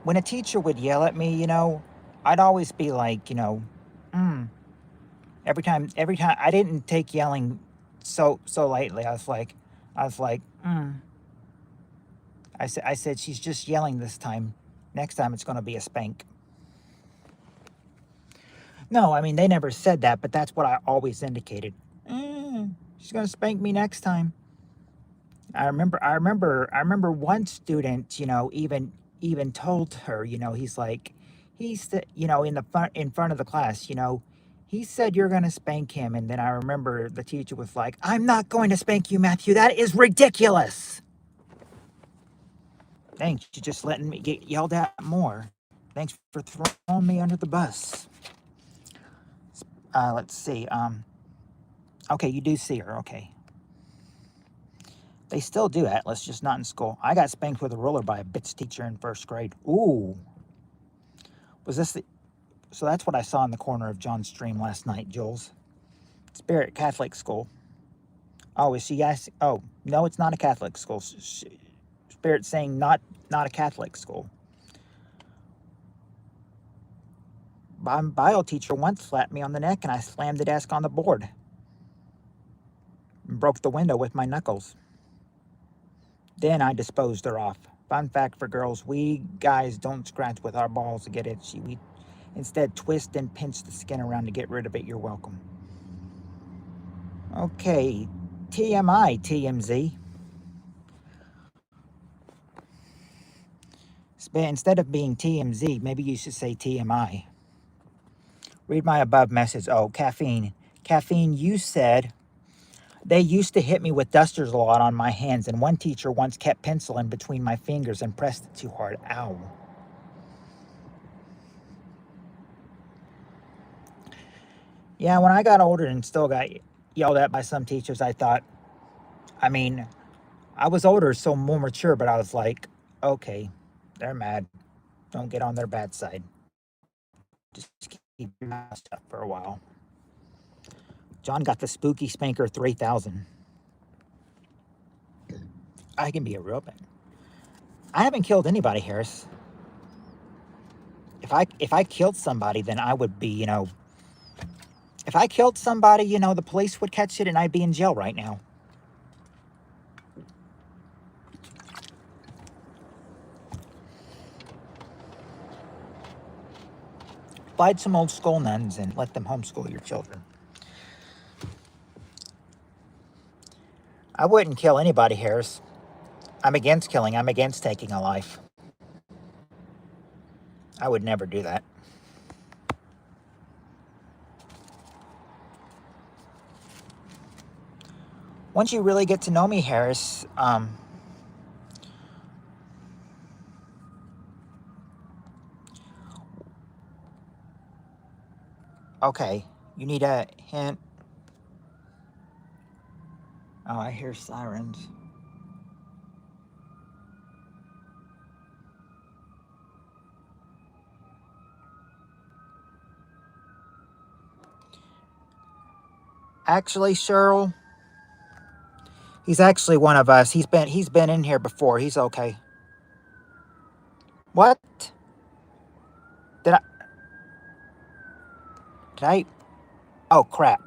Speaker 1: when a teacher would yell at me, I'd always be like, every time I didn't take yelling so lightly. I was like, I said, she's just yelling this time. Next time it's going to be a spank. No, I mean, they never said that, but that's what I always indicated. She's going to spank me next time. I remember one student, even told her, he's like, in front of the class, he said you're going to spank him. And then I remember the teacher was like, I'm not going to spank you, Matthew. That is ridiculous. Thanks. You're just letting me get yelled at more. Thanks for throwing me under the bus. let's see. Okay, you do see her. Okay. They still do Atlas, just not in school. I got spanked with a ruler by a bits teacher in 1st grade. Ooh. Was this the... So that's what I saw in the corner of John's stream last night, Jules. Spirit Catholic school. Oh, is she asking? Oh, no, it's not a Catholic school. Spirit saying not a Catholic school. My bio teacher once slapped me on the neck and I slammed the desk on the board. And broke the window with my knuckles. Then I disposed her off. Fun fact for girls, we guys don't scratch with our balls to get itchy. We instead twist and pinch the skin around to get rid of it. You're welcome. Okay, TMI, TMZ. Instead of being TMZ, maybe you should say TMI. Read my above message. Oh, caffeine. Caffeine, you said they used to hit me with dusters a lot on my hands, and one teacher once kept pencil in between my fingers and pressed it too hard. Ow. Yeah, when I got older and still got yelled at by some teachers, I thought, I mean, I was older, so more mature, but I was like, okay, they're mad. Don't get on their bad side. Just keep your mouth shut for a while. John got the spooky spanker 3000. I can be a real bad. I haven't killed anybody, Harris. If I killed somebody, then I would be, you know, if I killed somebody, you know, the police would catch it and I'd be in jail right now. Find some old school nuns and let them homeschool your children. I wouldn't kill anybody, Harris. I'm against killing. I'm against taking a life. I would never do that. Once you really get to know me, Harris, okay, you need a hint. Oh, I hear sirens. Actually, Cheryl, he's actually one of us. He's been in here before. He's okay. What? Did I? Oh, crap.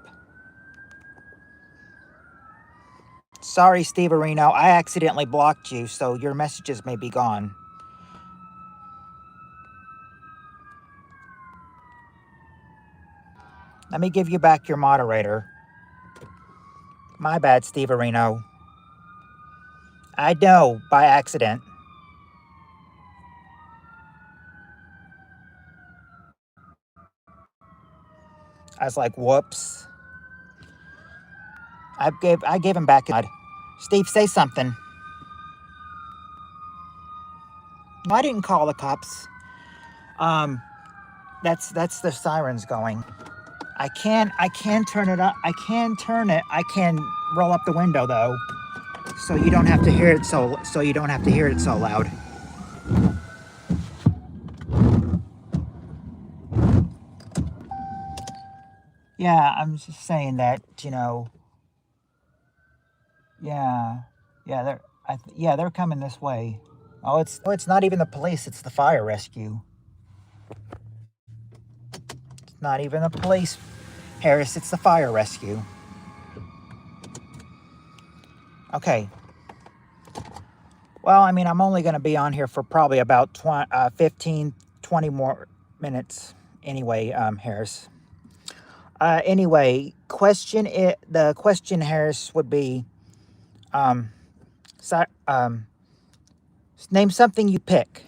Speaker 1: Sorry, Steve Areno. I accidentally blocked you, so your messages may be gone. Let me give you back your moderator. My bad, Steve Areno. I know, by accident. I was like, whoops. I gave him back. Steve, say something. No, I didn't call the cops. That's the sirens going. I can turn it up. I can turn it. I can roll up the window though, so you don't have to hear it so loud. Yeah, I'm just saying that, you know. Yeah, they're coming this way. Oh, it's not even the police. It's the fire rescue. It's not even the police, Harris. It's the fire rescue. Okay. Well, I mean, I'm only going to be on here for probably about 15, 20 more minutes anyway, Harris. Anyway, the question, Harris, would be, name something you pick.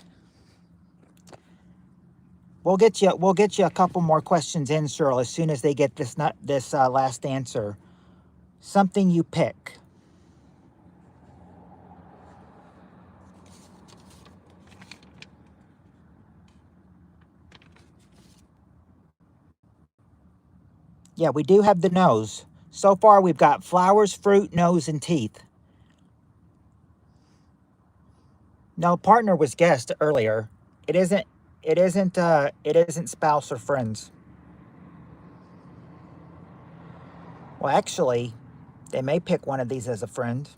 Speaker 1: We'll get you a couple more questions in, Cheryl, as soon as they get this last answer. Something you pick. Yeah, we do have the nose. So far, we've got flowers, fruit, nose, and teeth. No, partner was guessed earlier. It isn't. It isn't. It isn't spouse or friends. Well, actually, they may pick one of these as a friend.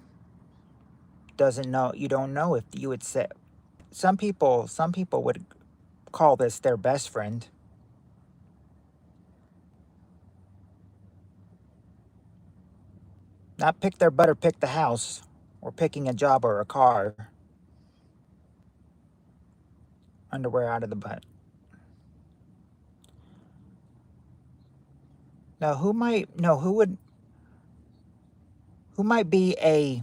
Speaker 1: Doesn't know. You don't know if you would say. Some people. Some people would call this their best friend. Not pick their butt or pick the house, or picking a job or a car. Underwear out of the butt. Now, who might? No, who would? Who might be a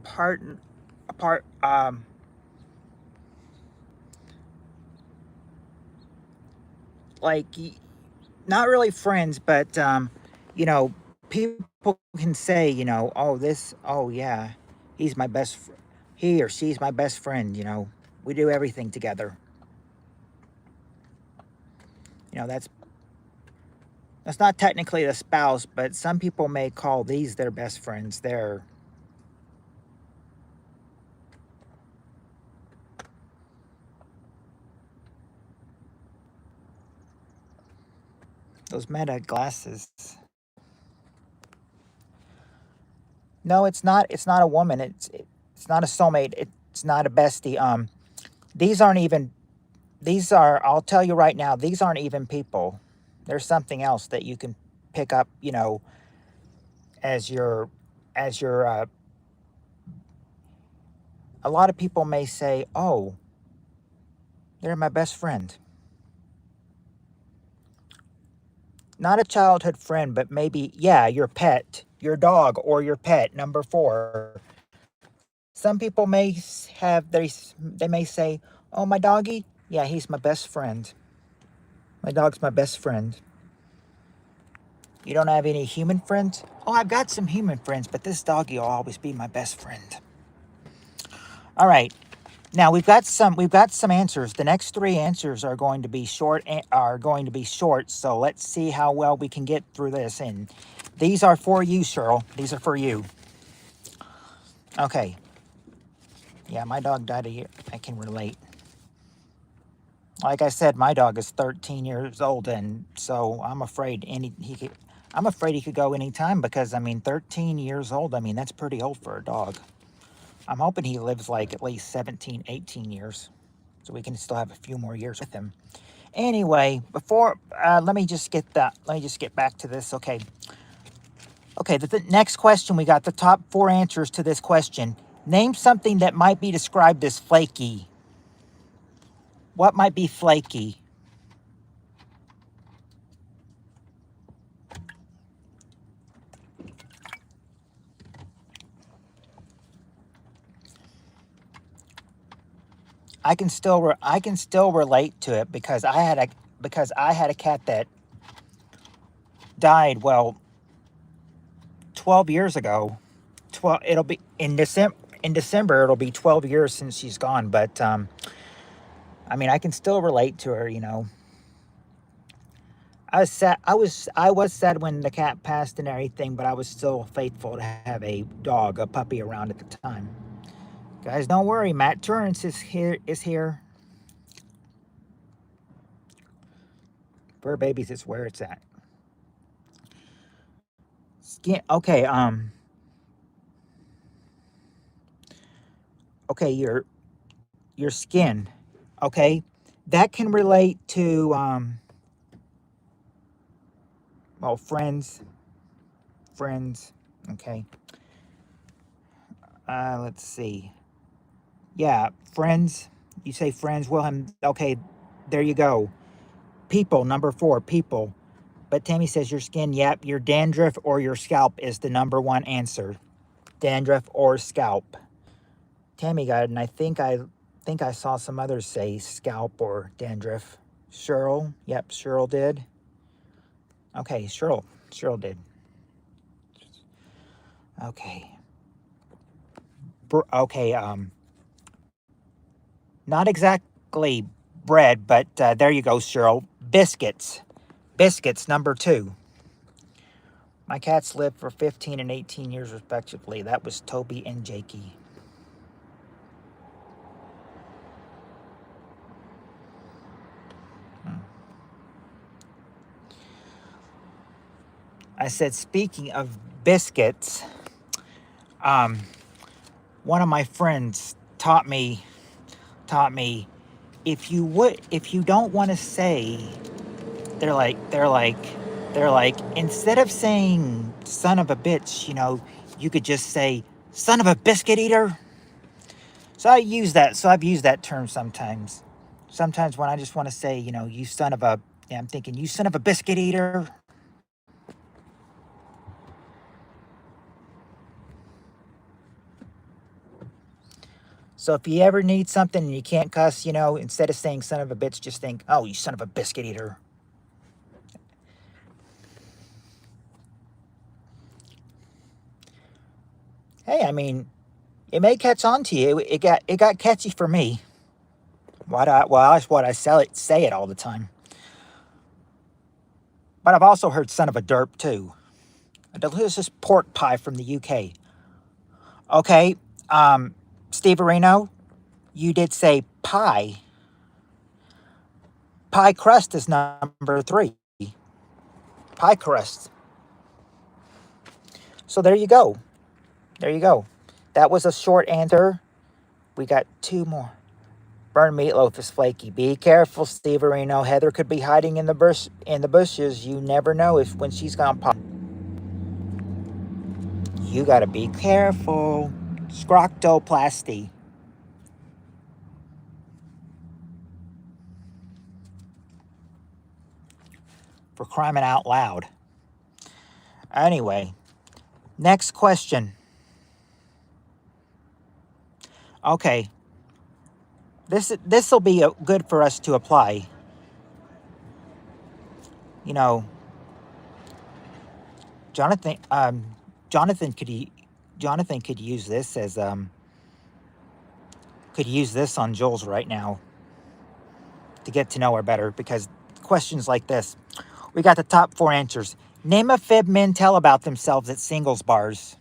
Speaker 1: part? A part? Like, not really friends, but you know, people can say, you know, oh this, oh yeah, he's my he or she's my best friend. You know, we do everything together. You know, that's not technically the spouse, but some people may call these their best friends. Those meta glasses. No, it's not. It's not a woman. It's not a soulmate. It's not a bestie. These aren't even. These are. I'll tell you right now. These aren't even people. There's something else that you can pick up. You know, as your, as your. A lot of people may say, "Oh, they're my best friend." Not a childhood friend, but maybe, yeah, your pet, your dog, or your pet. Number four. Some people may have they may say, "Oh, my doggy, yeah, he's my best friend. My dog's my best friend." You don't have any human friends? Oh, I've got some human friends, but this doggy will always be my best friend. All right. Now we've got some answers. The next three answers are going to be short, so let's see how well we can get through this. And these are for you, Cheryl. These are for you. Okay. Yeah, my dog died a year. I can relate. Like I said, my dog is 13 years old, and so I'm afraid he could go anytime because, I mean, 13 years old. I mean, that's pretty old for a dog. I'm hoping he lives like at least 17, 18 years, so we can still have a few more years with him. Anyway, before let me just get back to this. Okay. Okay, the next question, we got the top four answers to this question. Name something that might be described as flaky. What might be flaky? I can still relate to it because I had a cat that died, well, 12 years ago. 12 It'll be in December it'll be 12 years since she's gone, but I mean, I can still relate to her, you know. I was sad when the cat passed and everything, but I was still faithful to have a puppy around at the time. Guys, don't worry, Matt Turns is here. Fur babies is where it's at. Skin okay, okay, your skin. Okay. That can relate to well, friends. Okay. Let's see. Yeah, friends. You say friends, Wilhelm. Okay, there you go. People, number four, people. But Tammy says your skin. Yep, your dandruff or your scalp is the number one answer. Dandruff or scalp. Tammy got it, and I think I saw some others say scalp or dandruff. Cheryl, yep, Cheryl did. Okay, Cheryl did. Okay, okay. Not exactly bread, but there you go, Cheryl. Biscuits. Biscuits, number 2. My cats lived for 15 and 18 years respectively. That was Toby and Jakey. I said, speaking of biscuits, one of my friends taught me, if you don't want to say, they're like, instead of saying son of a bitch, you could just say son of a biscuit eater. So I've used that term sometimes. Sometimes when I just want to say, you son of a, I'm thinking, you son of a biscuit eater. So if you ever need something and you can't cuss, instead of saying son of a bitch, just think, oh, you son of a biscuit eater. Hey, I mean, it may catch on to you. It got catchy for me. That's what I say it all the time. But I've also heard son of a derp too. A delicious pork pie from the UK. Okay, Steve Areno, you did say pie. Pie crust is number 3. Pie crust. So there you go. That was a short answer. We got 2 more. Burnt meatloaf is flaky. Be careful, Steve Areno. Heather could be hiding in the bushes. You never know when she's gonna pop. You gotta be careful. Scroctoplasty. For crying out loud. Anyway, next question. Okay. This will be good for us to apply. Jonathan could use this as could use this on Jules right now to get to know her better, because questions like this. We got the top 4 answers. Name a fib men tell about themselves at singles bars.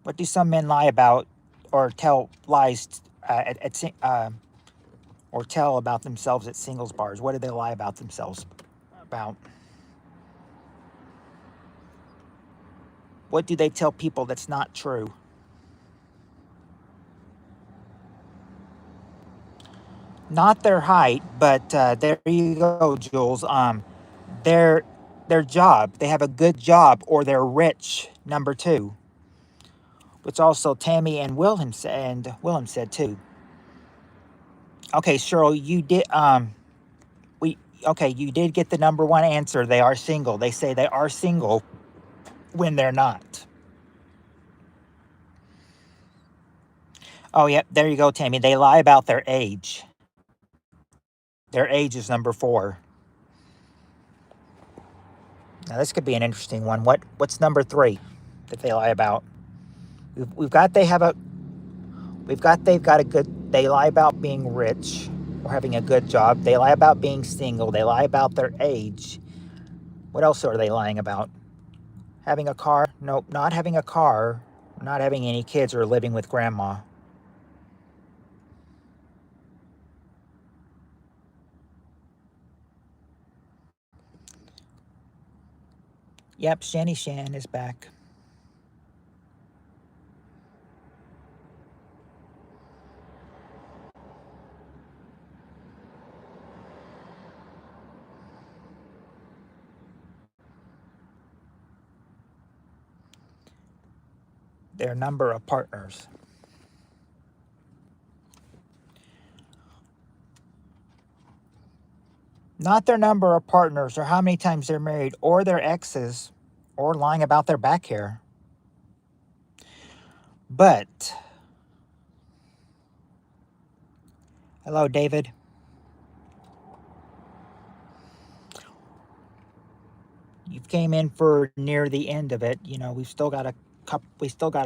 Speaker 1: What do some men lie about or tell lies or tell about themselves at singles bars? What do they lie about themselves about? What do they tell people that's not true? Not their height, but there you go, Jules. Their job. They have a good job, or they're rich. Number 2, which also Tammy and Wilhelm said too. Okay, Cheryl, you did. You did get the number 1 answer. They are single. They say they are single when they're not. Oh, yeah, there you go, Tammy. They lie about their age. Their age is number 4. Now this could be an interesting one. What's number 3 that they lie about? We've got they've got a good. They lie about being rich or having a good job. They lie about being single. They lie about their age. What else are they lying about? Having a car? Nope, not having a car. Not having any kids or living with grandma. Yep, Shanny Shan is back. Their number of partners. Not their number of partners or how many times they're married or their exes or lying about their back hair. But, hello, David. You came in for near the end of it. We've still got a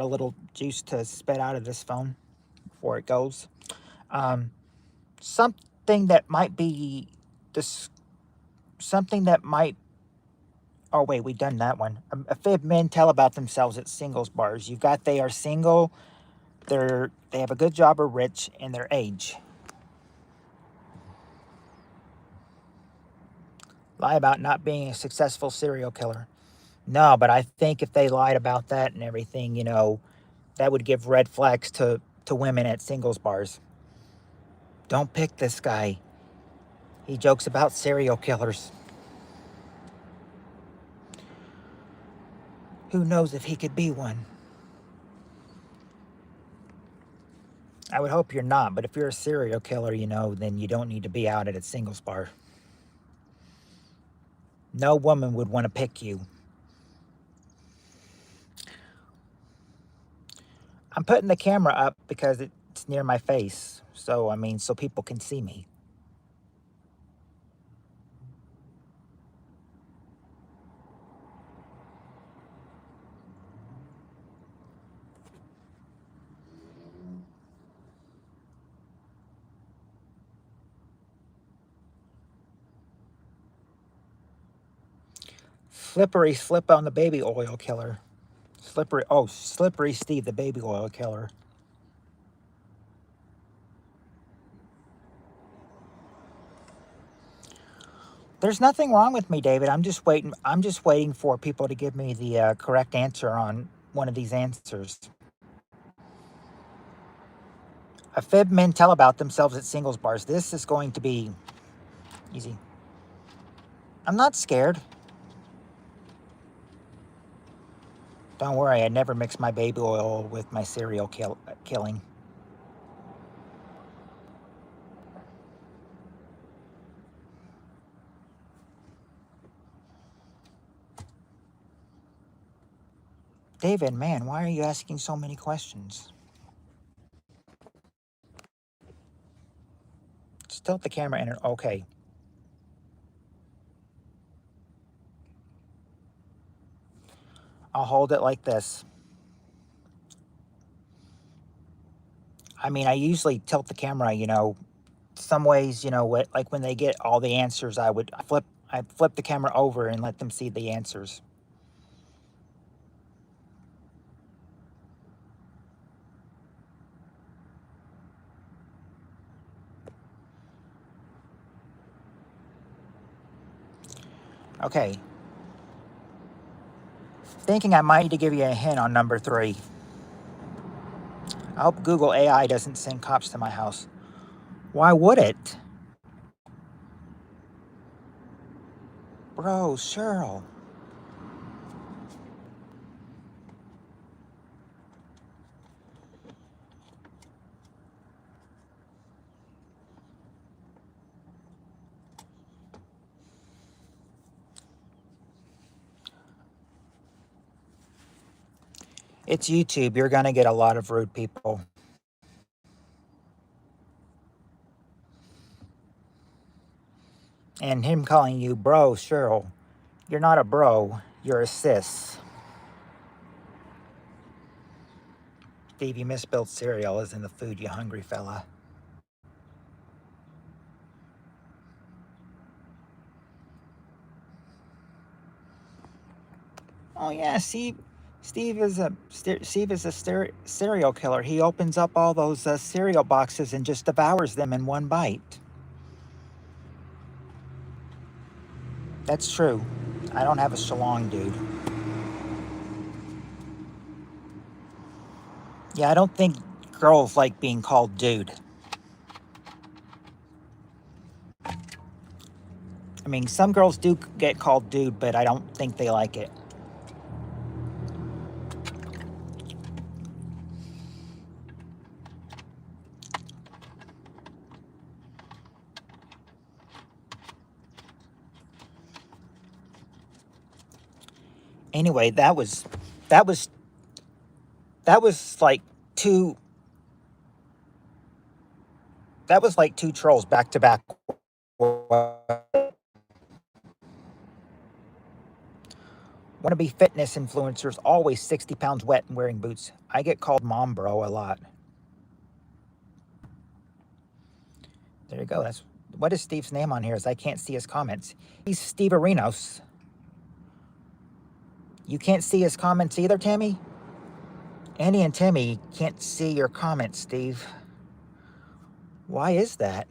Speaker 1: little juice to spit out of this phone. before it goes. Something that might be this. Something that might. Oh wait, we've done that one. A fib men tell about themselves at singles bars. You've got they are single. They have a good job, are rich, and their age. Lie about not being a successful serial killer. No, but I think if they lied about that and everything, that would give red flags to women at singles bars. Don't pick this guy. He jokes about serial killers. Who knows if he could be one? I would hope you're not, but if you're a serial killer, then you don't need to be out at a singles bar. No woman would want to pick you. I'm putting the camera up because it's near my face. So people can see me. Slippery slip on the baby oil killer. Slippery Steve, the baby oil killer. There's nothing wrong with me, David. I'm just waiting for people to give me the correct answer on one of these answers. A fib men tell about themselves at singles bars. This is going to be easy. I'm not scared. Don't worry, I never mix my baby oil with my serial killing. David, man, why are you asking so many questions? Just tilt the camera in. Okay. I'll hold it like this. I usually tilt the camera, some ways, like when they get all the answers, I flip the camera over and let them see the answers. Okay. Thinking I might need to give you a hint on number 3. I hope Google AI doesn't send cops to my house. Why would it? Bro, Cheryl. It's YouTube. You're going to get a lot of rude people. And him calling you bro, Cheryl. You're not a bro. You're a sis. Steve, you misspelled cereal as in the food, you hungry fella. Oh yeah, Steve is a serial killer. He opens up all those cereal boxes and just devours them in one bite. That's true. I don't have a shalong, dude. Yeah, I don't think girls like being called dude. Some girls do get called dude, but I don't think they like it. Anyway, that was like two trolls back to back. Wannabe fitness influencers always 60 pounds wet and wearing boots. I get called mom bro a lot. There you go. That's what is Steve's name on here? Is I can't see his comments. He's Steve Arenos. You can't see his comments either, Tammy? Annie and Timmy can't see your comments, Steve. Why is that?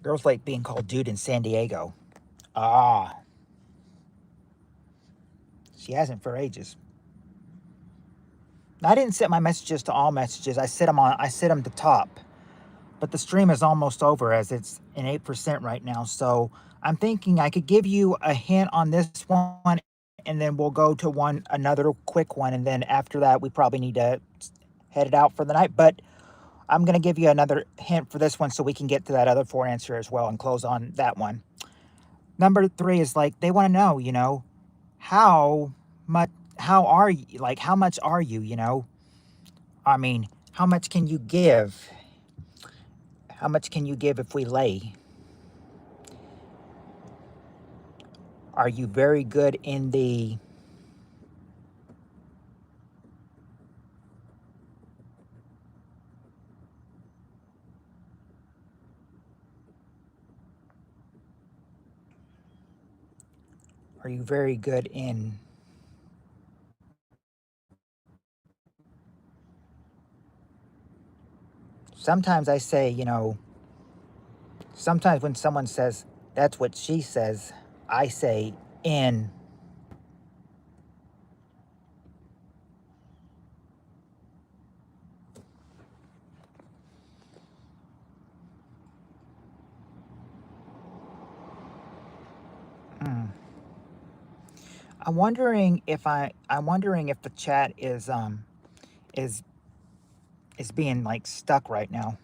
Speaker 1: Girls like being called dude in San Diego. Ah. She hasn't for ages. I didn't set my messages to all messages. I set them to top. But the stream is almost over as it's in 8% right now. So I'm thinking I could give you a hint on this one, and then we'll go to another quick one. And then after that, we probably need to head it out for the night. But I'm going to give you another hint for this one so we can get to that other 4 answer as well and close on that one. Number 3 is like, they want to know, you know, how much are you, I mean, how much can you give? How much can you give if we lay? Are you very good in the... Are you very good in... Sometimes I say, sometimes when someone says, that's what she says, I say, in... I'm wondering if the chat is being like stuck right now.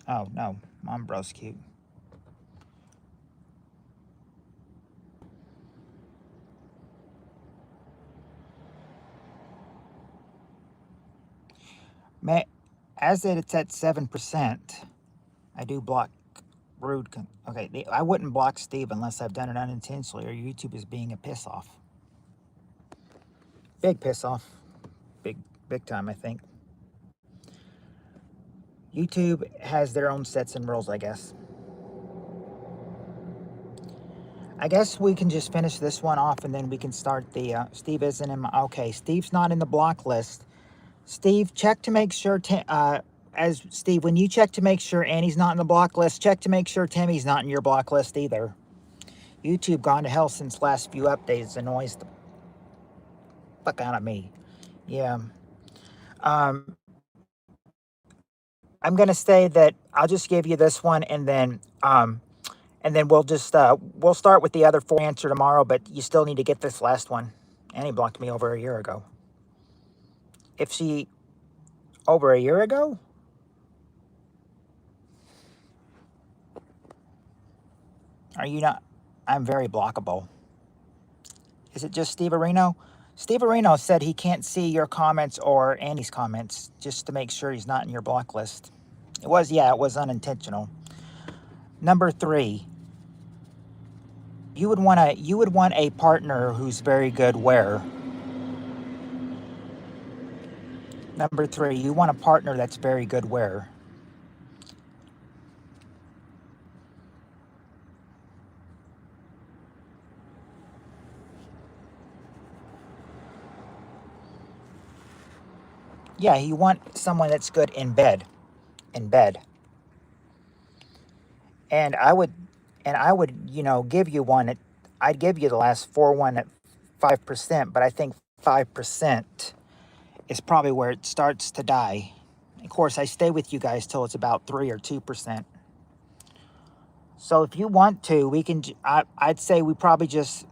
Speaker 1: Oh no, Mom Bro's cute. As it's at 7%, I do block rude. Okay, I wouldn't block Steve unless I've done it unintentionally or YouTube is being a piss off. Big piss off. Big time, I think. YouTube has their own sets and rules, I guess. I guess we can just finish this one off and then we can start the... Steve isn't in my... Okay, Steve's not in the block list. Steve, check to make sure... Steve, when you check to make sure Annie's not in the block list, check to make sure Timmy's not in your block list either. YouTube gone to hell since last few updates. Annoys the fuck out of me. Yeah. I'm gonna say that I'll just give you this one and then we'll just we'll start with the other 4 answer tomorrow, but you still need to get this last one. Annie blocked me over a year ago. Over a year ago? Are you not? I'm very blockable. Is it just Steve Areno? Steve Areno said he can't see your comments or Annie's comments, just to make sure he's not in your block list. It was unintentional. Number 3. You would want a partner who's very good where? Number 3, you want a partner that's very good where? Yeah, you want someone that's good in bed. And I would, give you one I'd give you the last 4 one at 5%, but I think 5% is probably where it starts to die. Of course, I stay with you guys till it's about 3 or 2%. So if you want to, we can, I'd say we probably just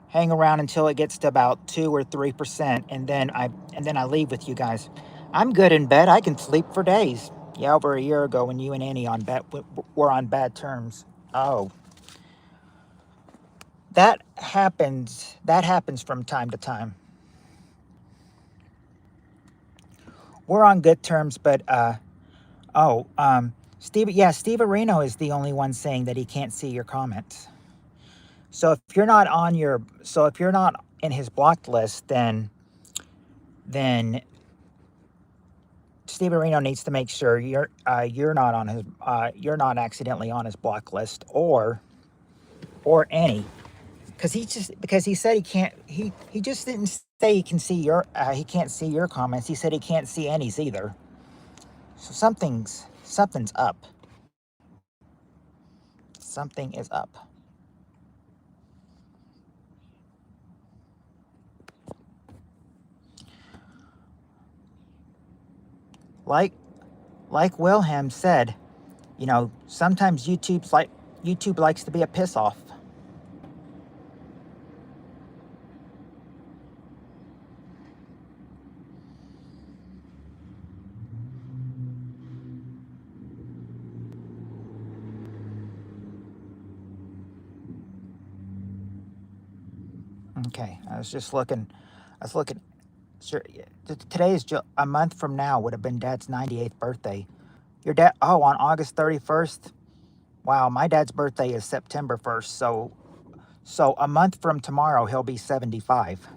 Speaker 1: hang around until it gets to about 2 or 3%, and then I leave with you guys. I'm good in bed. I can sleep for days. Yeah, over a year ago when you and Annie were on bad terms. Oh, that happens. That happens from time to time. We're on good terms, but Steve, yeah, Steve Areno is the only one saying that he can't see your comments. So if you're not on your, so if you're not in his blocked list, then Steve Areno needs to make sure you're not on his, you're not accidentally on his block list, or any, because he said he can't, he just didn't say he can see your, he can't see your comments. He said he can't see any's either. So something's up. Something is up. Like like Wilhelm said, you know, sometimes YouTube likes to be a piss off. Okay, I was looking. Sure, today is a month from now would have been Dad's 98th birthday. Your dad, oh, on August 31st. Wow, my dad's birthday is September 1st. So a month from tomorrow he'll be 75.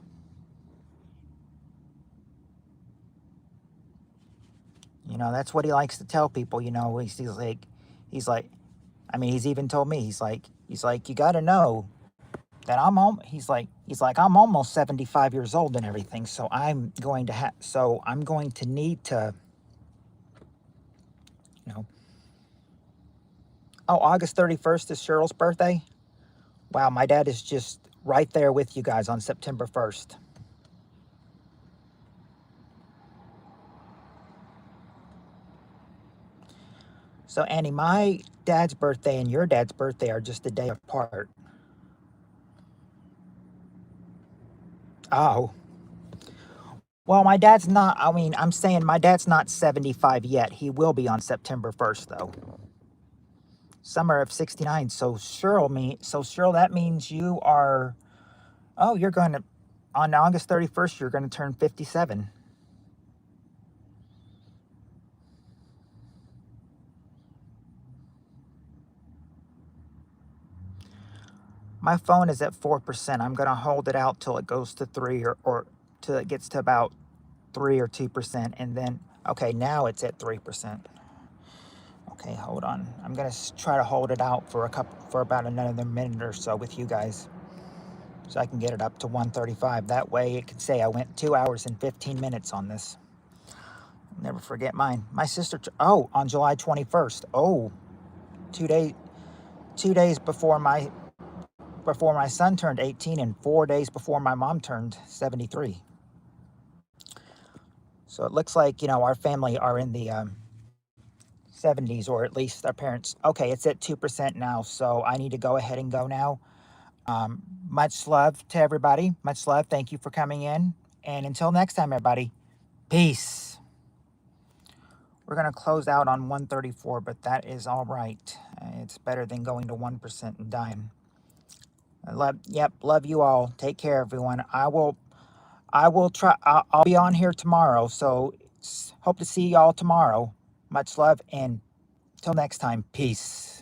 Speaker 1: You know, that's what he likes to tell people. You know, he's like, I mean, he's even told me, he's like, you got to know that I'm almost 75 years old and everything. So I'm going to need to, you know, oh, August 31st is Cheryl's birthday. Wow, my dad is just right there with you guys on September 1st. So Annie, my dad's birthday and your dad's birthday are just a day apart. Oh, well, my dad's not, I mean, I'm saying my dad's not 75 yet. He will be on September 1st, though. Summer of 69. So Cheryl, that means you are, oh, you're going to, on August 31st, you're going to turn 57. My phone is at 4%. I'm going to hold it out till it goes to 3 or till it gets to about 3 or 2%. And then, okay, now it's at 3%. Okay, hold on. I'm going to try to hold it out for about another minute or so with you guys, so I can get it up to 135. That way it can say I went 2 hours and 15 minutes on this. Never forget mine. My sister, oh, on July 21st. Oh, 2 days, 2 days before my son turned 18 and 4 days before my mom turned 73. So it looks like, you know, our family are in the 70s, or at least our parents. Okay, it's at 2% now, so I need to go ahead and go now. Much love to everybody. Much love. Thank you for coming in. And until next time, everybody, peace. We're going to close out on 134, but that is all right. It's better than going to 1% and dying. Love you all. Take care, everyone. I will try. I'll be on here tomorrow, so hope to see y'all tomorrow. Much love, and till next time, peace.